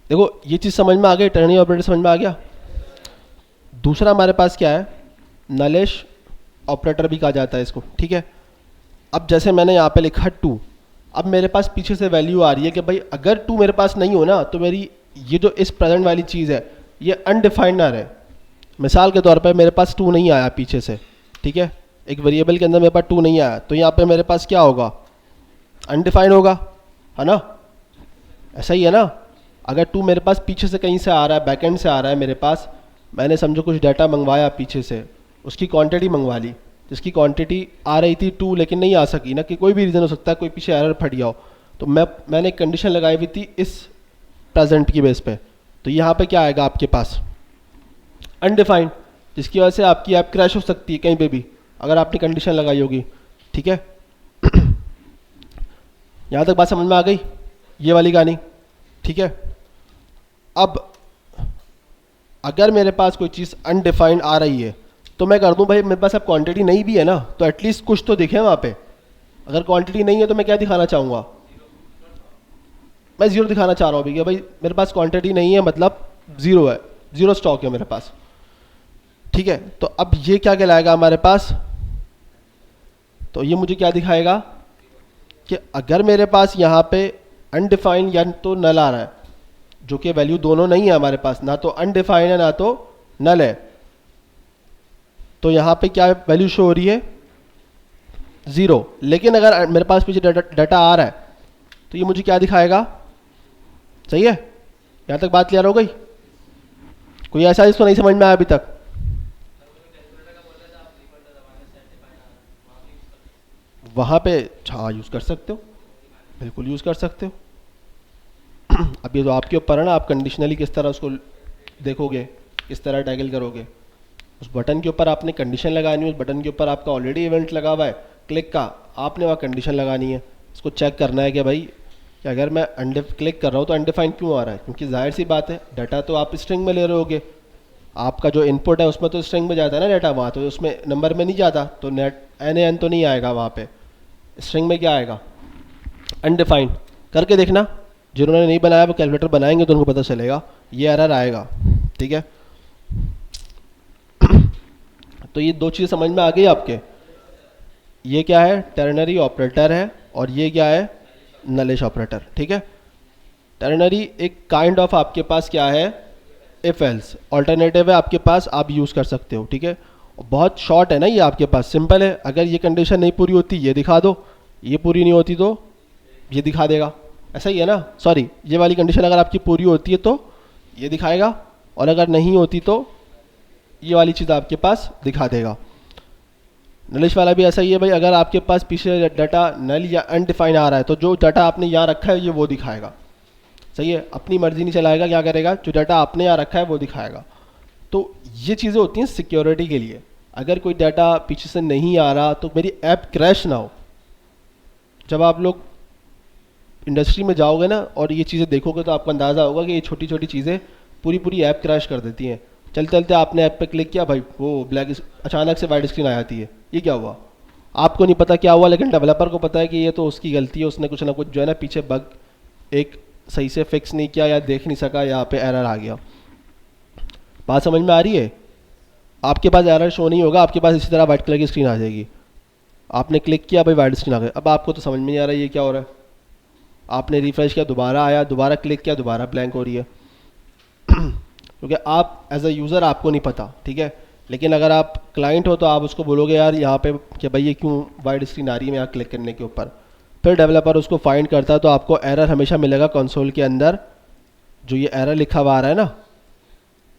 देखो ये चीज़ समझ में आ गई, टर्निंग ऑपरेटर समझ में आ गया। दूसरा हमारे पास क्या है, नलिश ऑपरेटर भी कहा जाता है इसको, ठीक है। अब जैसे मैंने यहाँ पे लिखा 2, अब मेरे पास पीछे से वैल्यू आ रही है कि भाई अगर 2 मेरे पास नहीं हो ना तो मेरी ये जो इस प्रेजेंट वाली चीज़ है ये अनडिफाइंड ना रहे। मिसाल के तौर पे मेरे पास 2 नहीं आया पीछे से, ठीक है, एक वेरिएबल के अंदर मेरे पास 2 नहीं आया, तो यहाँ पे मेरे पास क्या होगा, अनडिफाइंड होगा, है ना, ऐसा ही है ना। अगर 2 मेरे पास पीछे से कहीं से आ रहा है, बैकएंड से आ रहा है मेरे पास, मैंने समझो कुछ डाटा मंगवाया पीछे से, उसकी क्वांटिटी मंगवा ली, जिसकी क्वांटिटी आ रही थी 2 लेकिन नहीं आ सकी ना, कि कोई भी रीज़न हो सकता है, कोई पीछे एरर फट गया हो, तो मैंने एक कंडीशन लगाई हुई थी इस प्रेजेंट की बेस पे, तो यहाँ पे क्या आएगा आपके पास, अनडिफाइंड, जिसकी वजह से आपकी ऐप क्रैश हो सकती है कहीं पे भी अगर आपने कंडीशन लगाई होगी, ठीक है। यहाँ तक बात समझ में आ गई, ये वाली कहानी, ठीक है। अब अगर मेरे पास कोई चीज़ अनडिफाइंड आ रही है तो मैं कर दूं भाई मेरे पास अब क्वांटिटी नहीं भी है ना, तो एटलीस्ट कुछ तो दिखे वहाँ पे। अगर क्वांटिटी नहीं है तो मैं क्या दिखाना चाहूँगा, मैं 0 दिखाना चाह रहा हूँ भैया, भाई मेरे पास क्वांटिटी नहीं है मतलब 0 है, 0 स्टॉक है मेरे पास, ठीक है। तो अब ये क्या कहलाएगा हमारे पास, तो ये मुझे क्या दिखाएगा कि अगर मेरे पास यहाँ पे अनडिफाइंड या तो नल आ रहा है, जो कि वैल्यू दोनों नहीं है हमारे पास, ना तो अनडिफाइंड है ना तो नल है, तो यहाँ पे क्या वैल्यू शो हो रही है 0। लेकिन अगर मेरे पास पीछे डाटा आ रहा है तो ये मुझे क्या दिखाएगा, सही है। यहाँ तक बात क्लियर हो गई, कोई ऐसा इसको नहीं समझ में आया अभी तक, वहाँ पे हाँ यूज़ कर सकते हो, बिल्कुल यूज़ कर सकते हो। अब ये तो आपके ऊपर है ना, आप कंडीशनली किस तरह उसको देखोगे, किस तरह टैगल करोगे। उस बटन के ऊपर आपने कंडीशन लगानी है, उस बटन के ऊपर आपका ऑलरेडी इवेंट लगा हुआ है क्लिक का, आपने वहाँ कंडीशन लगानी है, उसको चेक करना है कि भाई कि अगर मैं क्लिक कर रहा हूँ तो अनडिफाइंड क्यों आ रहा है, क्योंकि जाहिर सी बात है डाटा तो आप स्ट्रिंग में ले रहे होगे, आपका जो इनपुट है उसमें तो स्ट्रिंग में जाता है ना डाटा, वहाँ तो उसमें नंबर में नहीं जाता, तो नेट NaN तो नहीं आएगा वहाँ पे, स्ट्रिंग में क्या आएगा, अनडिफाइंड। करके देखना, जिन्होंने नहीं बनाया वो कैलकुलेटर बनाएंगे तो उनको पता चलेगा, ये एरर आएगा, ठीक है। तो ये 2 चीज़ समझ में आ गई आपके, ये क्या है टर्नरी ऑपरेटर है और ये क्या है नलिश ऑपरेटर, ठीक है। टर्नरी एक काइंड ऑफ आपके पास क्या है इफ़ एल्स ऑल्टरनेटिव है आपके पास, आप यूज़ कर सकते हो, ठीक है। बहुत शॉर्ट है ना ये, आपके पास सिंपल है। अगर ये कंडीशन नहीं पूरी होती ये दिखा दो, ये पूरी नहीं होती तो ये दिखा देगा, ऐसा ही है ना। सॉरी, ये वाली कंडीशन अगर आपकी पूरी होती है तो ये दिखाएगा, और अगर नहीं होती तो ये वाली चीज़ आपके पास दिखा देगा। नलिश वाला भी ऐसा ही है भाई, अगर आपके पास पीछे डाटा नल या अनडिफाइन आ रहा है तो जो डाटा आपने यहाँ रखा है ये वो दिखाएगा, सही है। अपनी मर्जी नहीं चलाएगा, क्या करेगा, जो डाटा आपने यहाँ रखा है वो दिखाएगा। तो ये चीज़ें होती हैं सिक्योरिटी के लिए। अगर कोई डाटा पीछे से नहीं आ रहा तो मेरी ऐप क्रैश ना हो। जब आप लोग इंडस्ट्री में जाओगे ना और ये चीज़ें देखोगे तो आपको अंदाज़ा होगा कि ये छोटी छोटी चीज़ें पूरी पूरी ऐप क्रैश कर देती हैं। चलते चलते आपने ऐप पे क्लिक किया, भाई वो ब्लैक अचानक से वाइट स्क्रीन आ जाती है, ये क्या हुआ, आपको नहीं पता क्या हुआ, लेकिन डेवलपर को पता है कि ये तो उसकी गलती है, उसने कुछ ना कुछ जो है ना पीछे बग एक सही से फिक्स नहीं किया या देख नहीं सका, यहाँ पे एरर आ गया। बात समझ में आ रही है। आपके पास एरर शो नहीं होगा, आपके पास इसी तरह वाइट कलर की स्क्रीन आ जाएगी। आपने क्लिक किया, भाई वाइट स्क्रीन आ गई, अब आपको तो समझ में नहीं आ रहा है ये क्या हो रहा है। आपने रिफ्रेश किया, दोबारा आया, दोबारा क्लिक किया, दोबारा ब्लैंक हो रही है क्योंकि आप एज अ यूज़र आपको नहीं पता, ठीक है। लेकिन अगर आप क्लाइंट हो तो आप उसको बोलोगे यार यहाँ पे कि भाई ये क्यों वाइट स्क्रीन आ रही है यहाँ क्लिक करने के ऊपर। फिर डेवलपर उसको फाइंड करता है, तो आपको एरर हमेशा मिलेगा कंसोल के अंदर। जो ये एरर लिखा हुआ आ रहा है ना,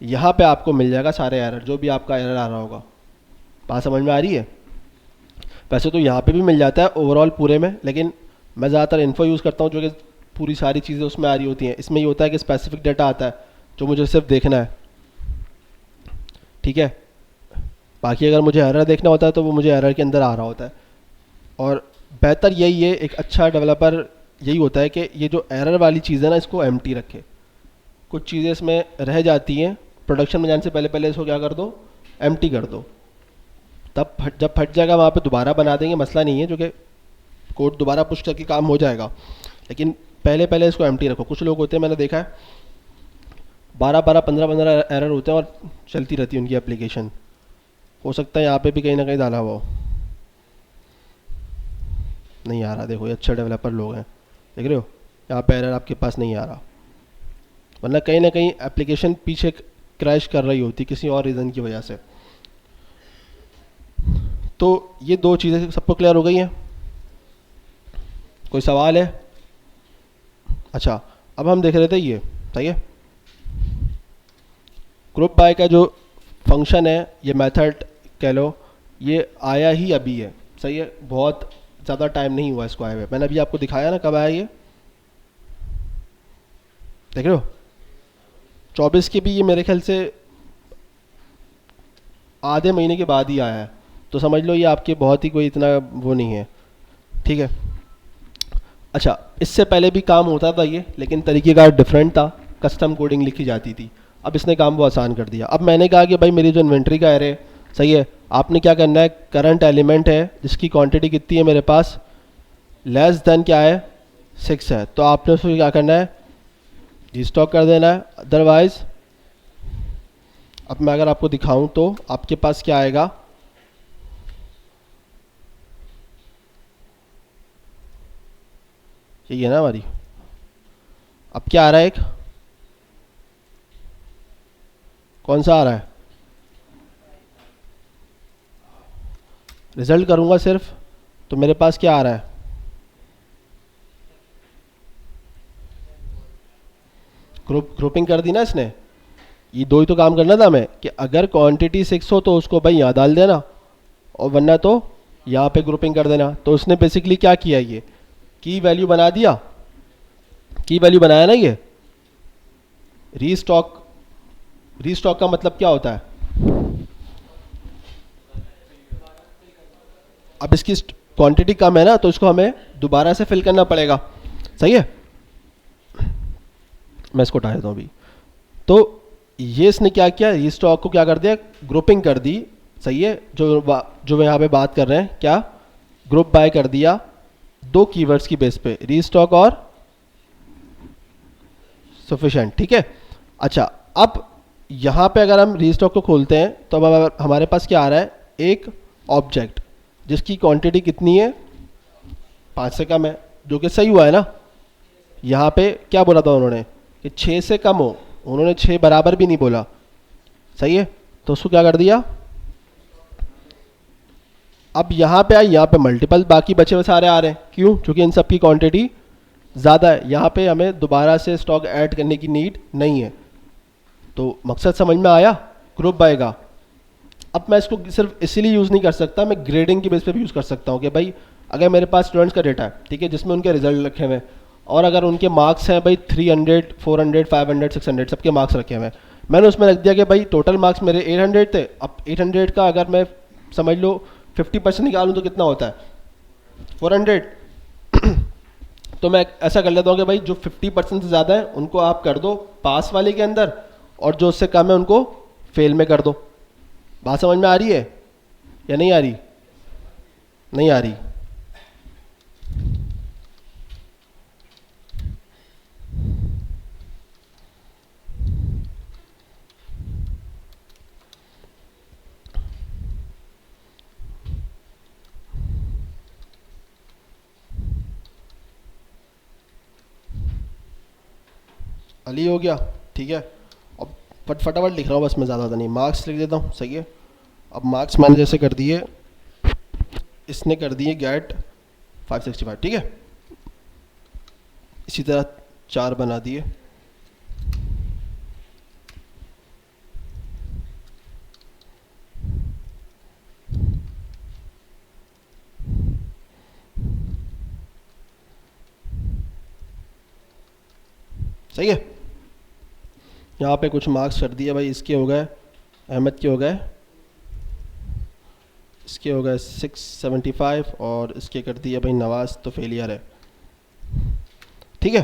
यहाँ पे आपको मिल जाएगा सारे एरर, जो भी आपका एरर आ रहा होगा। बात समझ में आ रही है। वैसे तो यहाँ पे भी मिल जाता है ओवरऑल पूरे में, लेकिन मैं ज़्यादातर इन्फो यूज़ करता हूँ जो कि पूरी सारी चीज़ें उसमें आ रही होती हैं। इसमें ये होता है कि स्पेसिफिक डाटा आता है जो मुझे सिर्फ देखना है, ठीक है। बाकी अगर मुझे एरर देखना होता है तो वो मुझे एरर के अंदर आ रहा होता है। और बेहतर यही है, एक अच्छा डेवलपर यही होता है कि ये जो एरर वाली चीज़ है ना इसको एम्प्टी रखे। कुछ चीज़ें इसमें रह जाती हैं, प्रोडक्शन में जाने से पहले पहले इसको क्या कर दो, एम्प्टी कर दो। तब जब फट जाएगा वहाँ पे दोबारा बना देंगे, मसला नहीं है, जो कि कोड दोबारा पुश करके काम हो जाएगा। लेकिन पहले पहले इसको एम्प्टी रखो। कुछ लोग होते हैं, मैंने देखा है 12-12, 15-15 एरर होते हैं और चलती रहती है उनकी एप्लीकेशन। हो सकता है यहाँ पे भी कहीं ना कहीं डाला हुआ हो। नहीं आ रहा, देखो ये अच्छे डेवलपर लोग हैं, देख रहे हो यहाँ पे एरर आपके पास नहीं आ रहा, वरना कहीं ना कहीं एप्लीकेशन पीछे क्रैश कर रही होती किसी और रीज़न की वजह से। तो ये दो चीज़ें सबको क्लियर हो गई हैं। कोई सवाल है? अच्छा, अब हम देख रहे थे ये, सही है, ग्रुप बाय का जो फंक्शन है, ये मेथड कह लो, ये आया ही अभी है, सही है। बहुत ज़्यादा टाइम नहीं हुआ इसको आए हुए। मैंने अभी आपको दिखाया ना कब आया ये, देख रहे हो 24 के भी, ये मेरे ख्याल से आधे महीने के बाद ही आया है। तो समझ लो ये आपके बहुत ही कोई इतना वो नहीं है, ठीक है। अच्छा, इससे पहले भी काम होता था ये, लेकिन तरीक़ेकार डिफरेंट था, कस्टम कोडिंग लिखी जाती थी। अब इसने काम वो आसान कर दिया। अब मैंने कहा कि भाई मेरी जो इन्वेंट्री का एरे, सही है, आपने क्या करना है, करंट एलिमेंट है जिसकी क्वांटिटी कितनी है मेरे पास, लेस देन क्या है 6 है, तो आपने उसको क्या करना है, रीस्टॉक कर देना है। अदरवाइज अब मैं अगर आपको दिखाऊं तो आपके पास क्या आएगा, यही है ना हमारी। अब क्या आ रहा है, एक कौन सा आ रहा है, रिजल्ट करूंगा सिर्फ तो मेरे पास क्या आ रहा है, ग्रुपिंग कर दी ना इसने। ये दो ही तो काम करना था हमें कि अगर क्वांटिटी 6 हो तो उसको भाई यहाँ डाल देना, और वरना तो यहाँ पे ग्रुपिंग कर देना। तो उसने बेसिकली क्या किया, ये की वैल्यू बना दिया, की वैल्यू बनाया ना ये रीस्टॉक। रीस्टॉक का मतलब क्या होता है, अब इसकी क्वांटिटी कम है ना तो इसको हमें दोबारा से फिल करना पड़ेगा, सही है। मैं इसको हटा देता हूँ अभी। तो ये इसने क्या किया, रीस्टॉक को क्या कर दिया, ग्रुपिंग कर दी, सही है। जो यहाँ पे बात कर रहे हैं, क्या ग्रुप बाय कर दिया दो कीवर्ड्स की बेस पे, रीस्टॉक और सफिशिएंट, ठीक है। अच्छा, अब यहाँ पे अगर हम रीस्टॉक को खोलते हैं तो अब हमारे पास क्या आ रहा है, एक ऑब्जेक्ट जिसकी क्वांटिटी कितनी है, 5 से कम है, जो कि सही हुआ है ना। यहाँ पे क्या बोला था उन्होंने कि 6 से कम हो, उन्होंने 6 बराबर भी नहीं बोला, सही है। तो उसको क्या कर दिया, अब यहाँ पे आई, यहाँ पे मल्टीपल बाकी बचे हुए सारे आ रहे हैं, क्यों? क्योंकि इन सब की क्वांटिटी ज़्यादा है, यहाँ पे हमें दोबारा से स्टॉक ऐड करने की नीड नहीं है। तो मकसद समझ में आया ग्रुप बाय का। अब मैं इसको सिर्फ इसीलिए यूज़ नहीं कर सकता, मैं ग्रेडिंग की बेस पे भी यूज़ कर सकता हूँ कि भाई अगर मेरे पास स्टूडेंट्स का डेटा है, ठीक है, जिसमें उनके रिजल्ट रखे हुए हैं, और अगर उनके मार्क्स हैं भाई 300, 400, 500, 600 सबके मार्क्स रखे हुए हैं, मैंने उसमें रख दिया कि भाई टोटल मार्क्स मेरे 800 थे। अब 800 का अगर मैं समझ लो 50% निकालूँ तो कितना होता है, 400। तो मैं ऐसा कर लेता हूँ कि भाई जो 50% से ज़्यादा है उनको आप कर दो पास वाले के अंदर, और जो उससे कम है उनको फेल में कर दो। बात समझ में आ रही है या नहीं आ रही? नहीं आ रही? अली हो गया, ठीक है। अब फटाफट लिख रहा हूँ बस, मैं ज़्यादा नहीं, मार्क्स लिख देता हूँ, सही है। अब मार्क्स मैंने जैसे कर दिए, इसने कर दिए गेट 565, ठीक है। इसी तरह 4 बना दिए, सही है। यहाँ पे कुछ मार्क्स कर दिए भाई, इसके हो गए, अहमद के हो गए, इसके हो गए 675, और इसके कर दिए भाई नवाज, तो फेलियर है, ठीक है।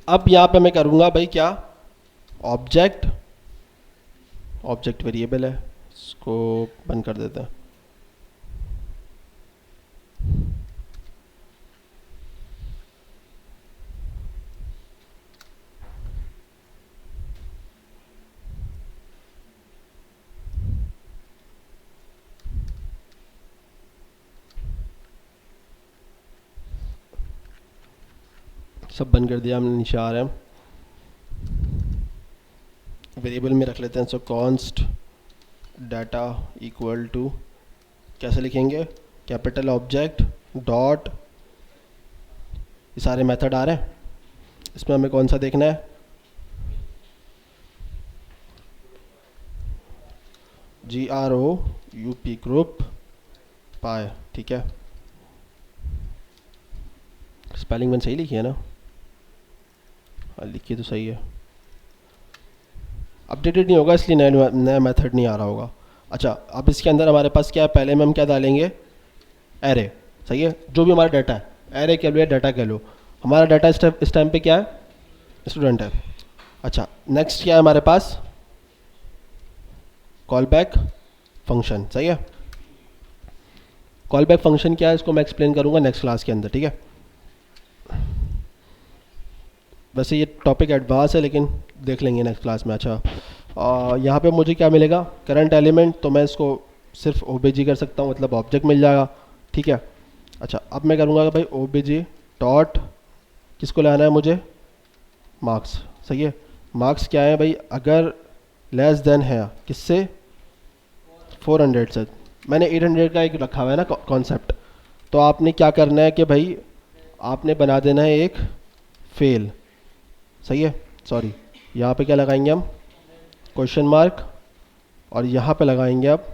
अब यहाँ पे मैं करूँगा भाई क्या, ऑब्जेक्ट, ऑब्जेक्ट वेरिएबल है, इसको बंद कर देते हैं। सब बंद कर दिया हमने, नीचे आ रहे हैं। वेरिएबल में रख लेते हैं, so const data equal to, कैसे लिखेंगे, कैपिटल ऑब्जेक्ट डॉट, ये सारे मेथड आ रहे हैं, इसमें हमें कौन सा देखना है, GROUP ग्रुप पाए, ठीक है। स्पेलिंग मैंने सही लिखी है ना? हाँ लिखी तो सही है, अपडेटेड नहीं होगा इसलिए नया मेथड नहीं आ रहा होगा। अच्छा, अब इसके अंदर हमारे पास क्या है, पहले में हम क्या डालेंगे, एरे, सही है। जो भी हमारा डाटा है, एरे कह लो या डाटा कह लो, हमारा डाटा इस टाइम पे क्या है, स्टूडेंट है। अच्छा, नेक्स्ट क्या है हमारे पास, कॉल बैक फंक्शन, सही है। कॉल बैक फंक्शन क्या है, इसको मैं एक्सप्लेन करूंगा नेक्स्ट क्लास के अंदर, ठीक है। वैसे ये टॉपिक एडवांस है लेकिन देख लेंगे नेक्स्ट क्लास में। अच्छा, यहाँ पे मुझे क्या मिलेगा, करंट एलिमेंट, तो मैं इसको सिर्फ OBJ कर सकता हूँ, मतलब ऑब्जेक्ट मिल जाएगा, ठीक है। अच्छा, अब मैं करूँगा भाई OBJ डॉट, किसको लाना है मुझे, मार्क्स, सही है। मार्क्स क्या है भाई, अगर लेस देन है किससे, 400 से, मैंने 800 का एक रखा हुआ है ना कॉन्सेप्ट, तो आपने क्या करना है कि भाई आपने बना देना है एक फेल, सही है। सॉरी, यहाँ पे क्या लगाएंगे हम, क्वेश्चन मार्क, और यहाँ पे लगाएंगे अब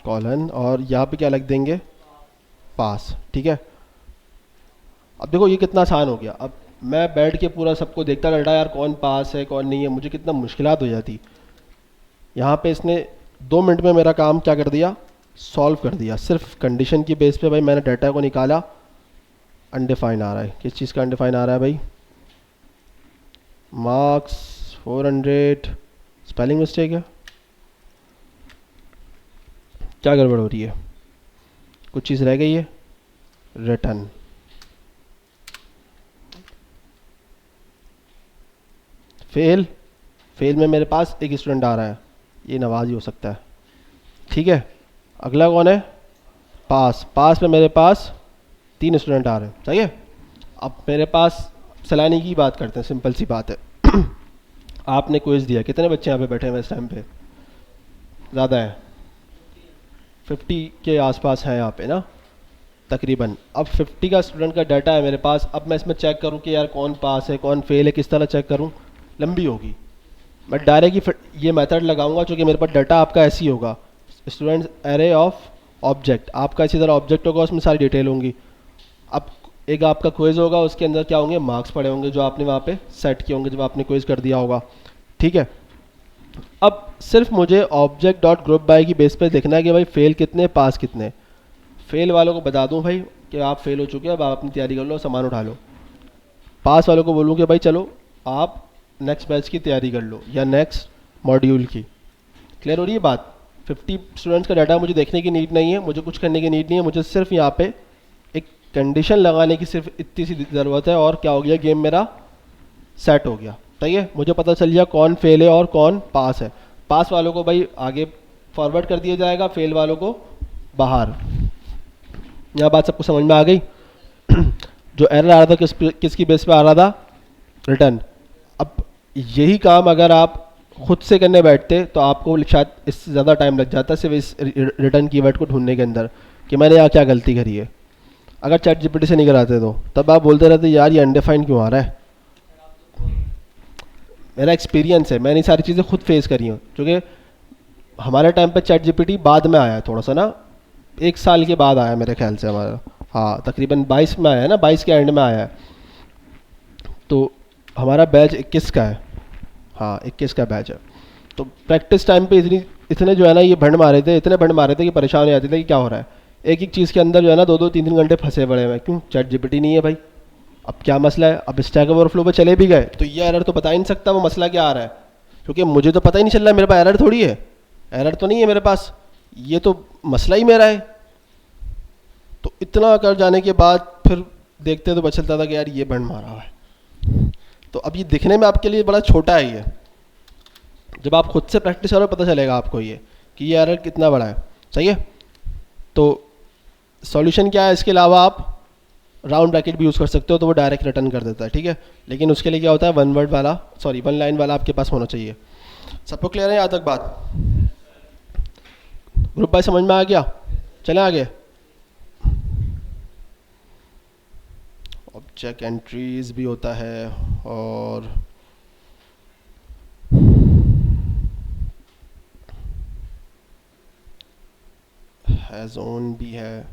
कॉलन, और यहाँ पे क्या लग देंगे, पास, ठीक है। अब देखो ये कितना आसान हो गया, अब मैं बैठ के पूरा सबको देखता रहता यार कौन पास है कौन नहीं है, मुझे कितना मुश्किलात हो जाती। यहाँ पे इसने 2 मिनट में मेरा काम क्या कर दिया, सॉल्व कर दिया। सिर्फ कंडीशन की बेस पे भाई मैंने डाटा को निकाला, अनडिफाइंड आ रहा है, किस चीज़ का अनडिफाइंड आ रहा है भाई, मार्क्स 400, स्पेलिंग मिस्टेक है, क्या गड़बड़ हो रही है, कुछ चीज़ रह गई है, रिटर्न, फेल, फेल में मेरे पास एक स्टूडेंट आ रहा है, ये नवाज ही हो सकता है, ठीक है। अगला कौन है, पास, पास में मेरे पास 3 स्टूडेंट आ रहे हैं, सही है। अब मेरे पास सैलानी की बात करते हैं, सिंपल सी बात है। आपने क्विज दिया, कितने बच्चे यहाँ पे बैठे हैं इस टाइम पे? ज़्यादा है, 50 के आसपास हैं यहाँ पे ना तकरीबन। अब 50 का स्टूडेंट का डाटा है मेरे पास, अब मैं इसमें चेक करूँ कि यार कौन पास है कौन फेल है, किस तरह चेक करूँ? लंबी होगी। मैं डायरेक्ट ही ये मेथड लगाऊंगा चूँकि मेरे पास डाटा आपका ऐसी होगा, स्टूडेंट्स एरे ऑफ ऑब्जेक्ट, आपका इसी तरह ऑब्जेक्ट होगा, उसमें सारी डिटेल होंगी। अब एक आपका क्विज होगा, उसके अंदर क्या होंगे, मार्क्स पड़े होंगे जो आपने वहाँ पे सेट किए होंगे जब आपने क्विज कर दिया होगा। ठीक है, अब सिर्फ मुझे ऑब्जेक्ट डॉट ग्रुप बाय की बेस पे देखना है कि भाई फेल कितने पास कितने। फेल वालों को बता दूं भाई कि आप फेल हो चुके हैं, अब आप अपनी तैयारी कर लो, सामान उठा लो। पास वालों को बोलूँ कि भाई चलो आप नेक्स्ट बैच की तैयारी कर लो या नेक्स्ट मॉड्यूल की। क्लियर हो रही है बात? 50 स्टूडेंट्स का डाटा मुझे देखने की नीड नहीं है, मुझे कुछ करने की नीड नहीं है, मुझे सिर्फ यहाँ पे एक कंडीशन लगाने की सिर्फ इतनी सी ज़रूरत है और क्या हो गया, गेम मेरा सेट हो गया। सही है, मुझे पता चल गया कौन फेल है और कौन पास है। पास वालों को भाई आगे फॉरवर्ड कर दिया जाएगा, फेल वालों को बाहर। यह बात सबको समझ में आ गई? जो एरर आ रहा था किसकी बेस पे आ रहा था? रिटर्न। अब यही काम अगर आप खुद से करने बैठते तो आपको शायद इससे ज़्यादा टाइम लग जाता सिर्फ इस रिटर्न कीवर्ड को ढूंढने के अंदर कि मैंने यहाँ क्या गलती करी है। अगर चैट जीपीटी से नहीं कराते तो तब आप बोलते रहते यार ये अनडिफाइंड क्यों आ रहा है। मेरा एक्सपीरियंस है, मैंने सारी चीज़ें खुद फेस करी हूँ, क्योंकि हमारे टाइम पे चैट जीपीटी बाद में आया है, थोड़ा सा ना 1 साल के बाद आया मेरे ख्याल से हमारा। हाँ तकरीबन 22 में आया है ना, 22 के एंड में आया है। तो हमारा बैच 21 का है। हाँ 21 का बैच है। तो प्रैक्टिस टाइम पे इतने जो है ना ये भंड मारे थे, इतने भंड मारे थे कि परेशान हो जाते थे कि क्या हो रहा है। एक एक चीज़ के अंदर जो है ना 2-2 3-3 घंटे फंसे पड़े हुए हैं। क्यों? चैट जीपीटी नहीं है भाई। अब क्या मसला है, अब स्टैक ओवरफ्लो पे चले भी गए तो ये एरर तो बता ही नहीं सकता वो मसला क्या आ रहा है, क्योंकि मुझे तो पता ही नहीं चल रहा है, मेरे पास एरर थोड़ी है, एरर तो नहीं है मेरे पास, ये तो मसला ही मेरा है। तो इतना कर जाने के बाद फिर देखते तो पता चलता था कि यार ये बंड मारा हुआ है। तो अब ये दिखने में आपके लिए बड़ा छोटा है ये, जब आप खुद से प्रैक्टिस करो पता चलेगा आपको ये कि ये एरर कितना बड़ा है। सही है, तो सॉल्यूशन क्या है, इसके अलावा आप राउंड ब्रैकेट भी यूज़ कर सकते हो तो वो डायरेक्ट रिटर्न कर देता है। ठीक है, लेकिन उसके लिए क्या होता है, वन लाइन वाला आपके पास होना चाहिए। सबको क्लियर है यहाँ तक बात? ग्रुप बाय समझ में आ गया? चलें आगे। ऑब्जेक्ट एंट्रीज भी होता है और हैज़ ऑन भी है।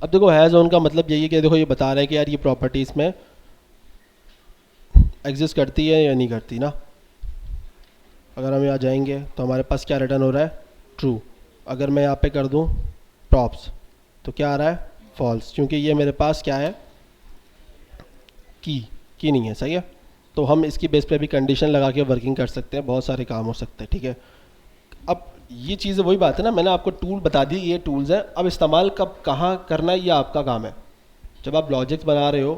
अब देखो हैज़ ऑन का मतलब यही है कि देखो ये बता रहा है कि यार ये प्रॉपर्टी इसमें एग्जिस्ट करती है या नहीं करती ना। अगर हम यहाँ जाएंगे तो हमारे पास क्या रिटर्न हो रहा है, ट्रू। अगर मैं यहाँ पे कर दूँ प्रॉप्स तो क्या आ रहा है, फॉल्स, क्योंकि ये मेरे पास क्या है, की नहीं है। सही है, तो हम इसकी बेस पे भी कंडीशन लगा के वर्किंग कर सकते हैं, बहुत सारे काम हो सकते हैं। ठीक है, अब ये चीज़ वही बात है ना, मैंने आपको टूल बता दी, ये टूल्स हैं, अब इस्तेमाल कब कहाँ करना है ये आपका काम है। जब आप लॉजिक्स बना रहे हो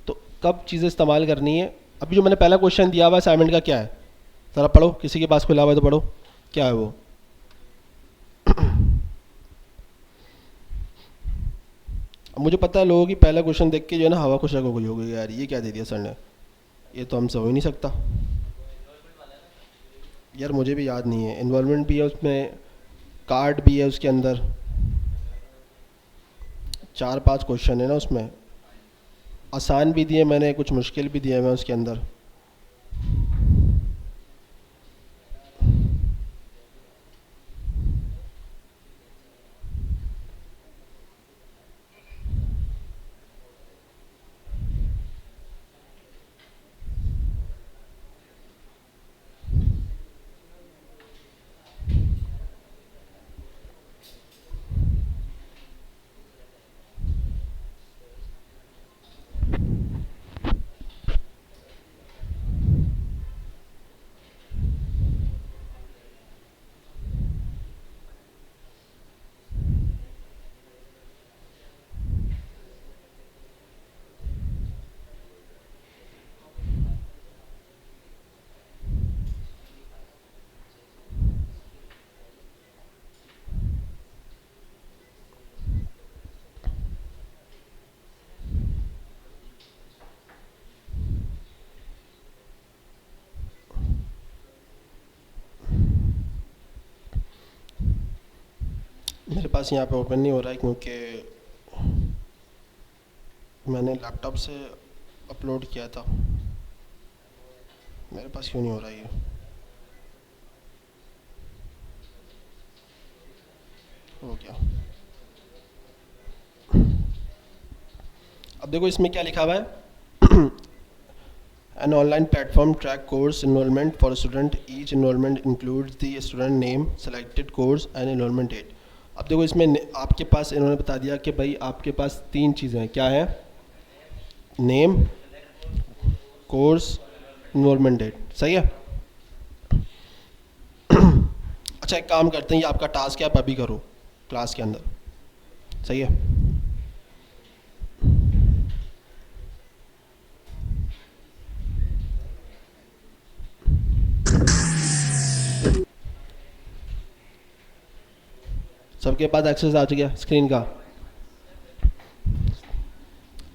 तो कब चीज़ें इस्तेमाल करनी है। अभी जो मैंने पहला क्वेश्चन दिया हुआ असाइनमेंट का क्या है, ज़रा पढ़ो, किसी के पास खुला हुआ है तो पढ़ो, क्या है वो। अब मुझे पता है लोगों की पहला क्वेश्चन देख के जो है ना हवा खुशक हो गई होगी, यार ये क्या दे दिया सर ने, ये तो हमसे हो ही नहीं सकता। यार मुझे भी याद नहीं है, इन्वॉल्वमेंट भी है उसमें, कार्ड भी है उसके अंदर, 4-5 क्वेश्चन है ना उसमें, आसान भी दिए मैंने, कुछ मुश्किल भी दिए मैं उसके अंदर। पास यहाँ पे ओपन नहीं हो रहा है क्योंकि मैंने लैपटॉप से अपलोड किया था। मेरे पास क्यों नहीं हो रहा ये? हो गया। अब देखो इसमें क्या लिखा हुआ है। An online platform track course enrollment for a student. Each enrollment includes the student name, selected course and enrollment date. अब देखो इसमें आपके पास इन्होंने बता दिया कि भाई आपके पास तीन चीज़ें हैं। क्या है? Name, course, enrolment date. सही है। अच्छा एक काम करते हैं, ये आपका टास्क है, आप अभी करो क्लास के अंदर। सही है। सबके पास एक्सेस आ चुका है स्क्रीन का।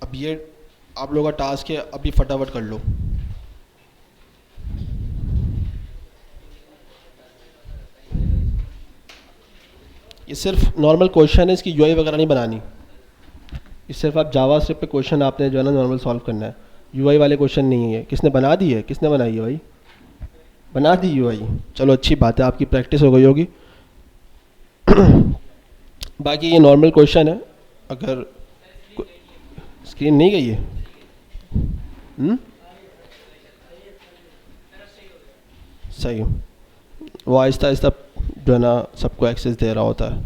अब ये आप लोगों का टास्क है, अभी फटाफट कर लो। ये सिर्फ नॉर्मल क्वेश्चन है, इसकी यूआई वगैरह नहीं बनानी। ये सिर्फ आप जावा स्क्रिप्ट पे क्वेश्चन आपने जो है ना नॉर्मल सॉल्व करना है। यूआई वाले क्वेश्चन नहीं है। किसने बना दी है? किसने बनाई है भाई? बना दी यूआई। चलो अच्छी बात है, आपकी प्रैक्टिस हो गई होगी। बाकी ये नॉर्मल क्वेश्चन है। अगर स्क्रीन नहीं गई है, सही। वो आहिस्ता आहिस्ता जो है ना सबको एक्सेस दे रहा होता है।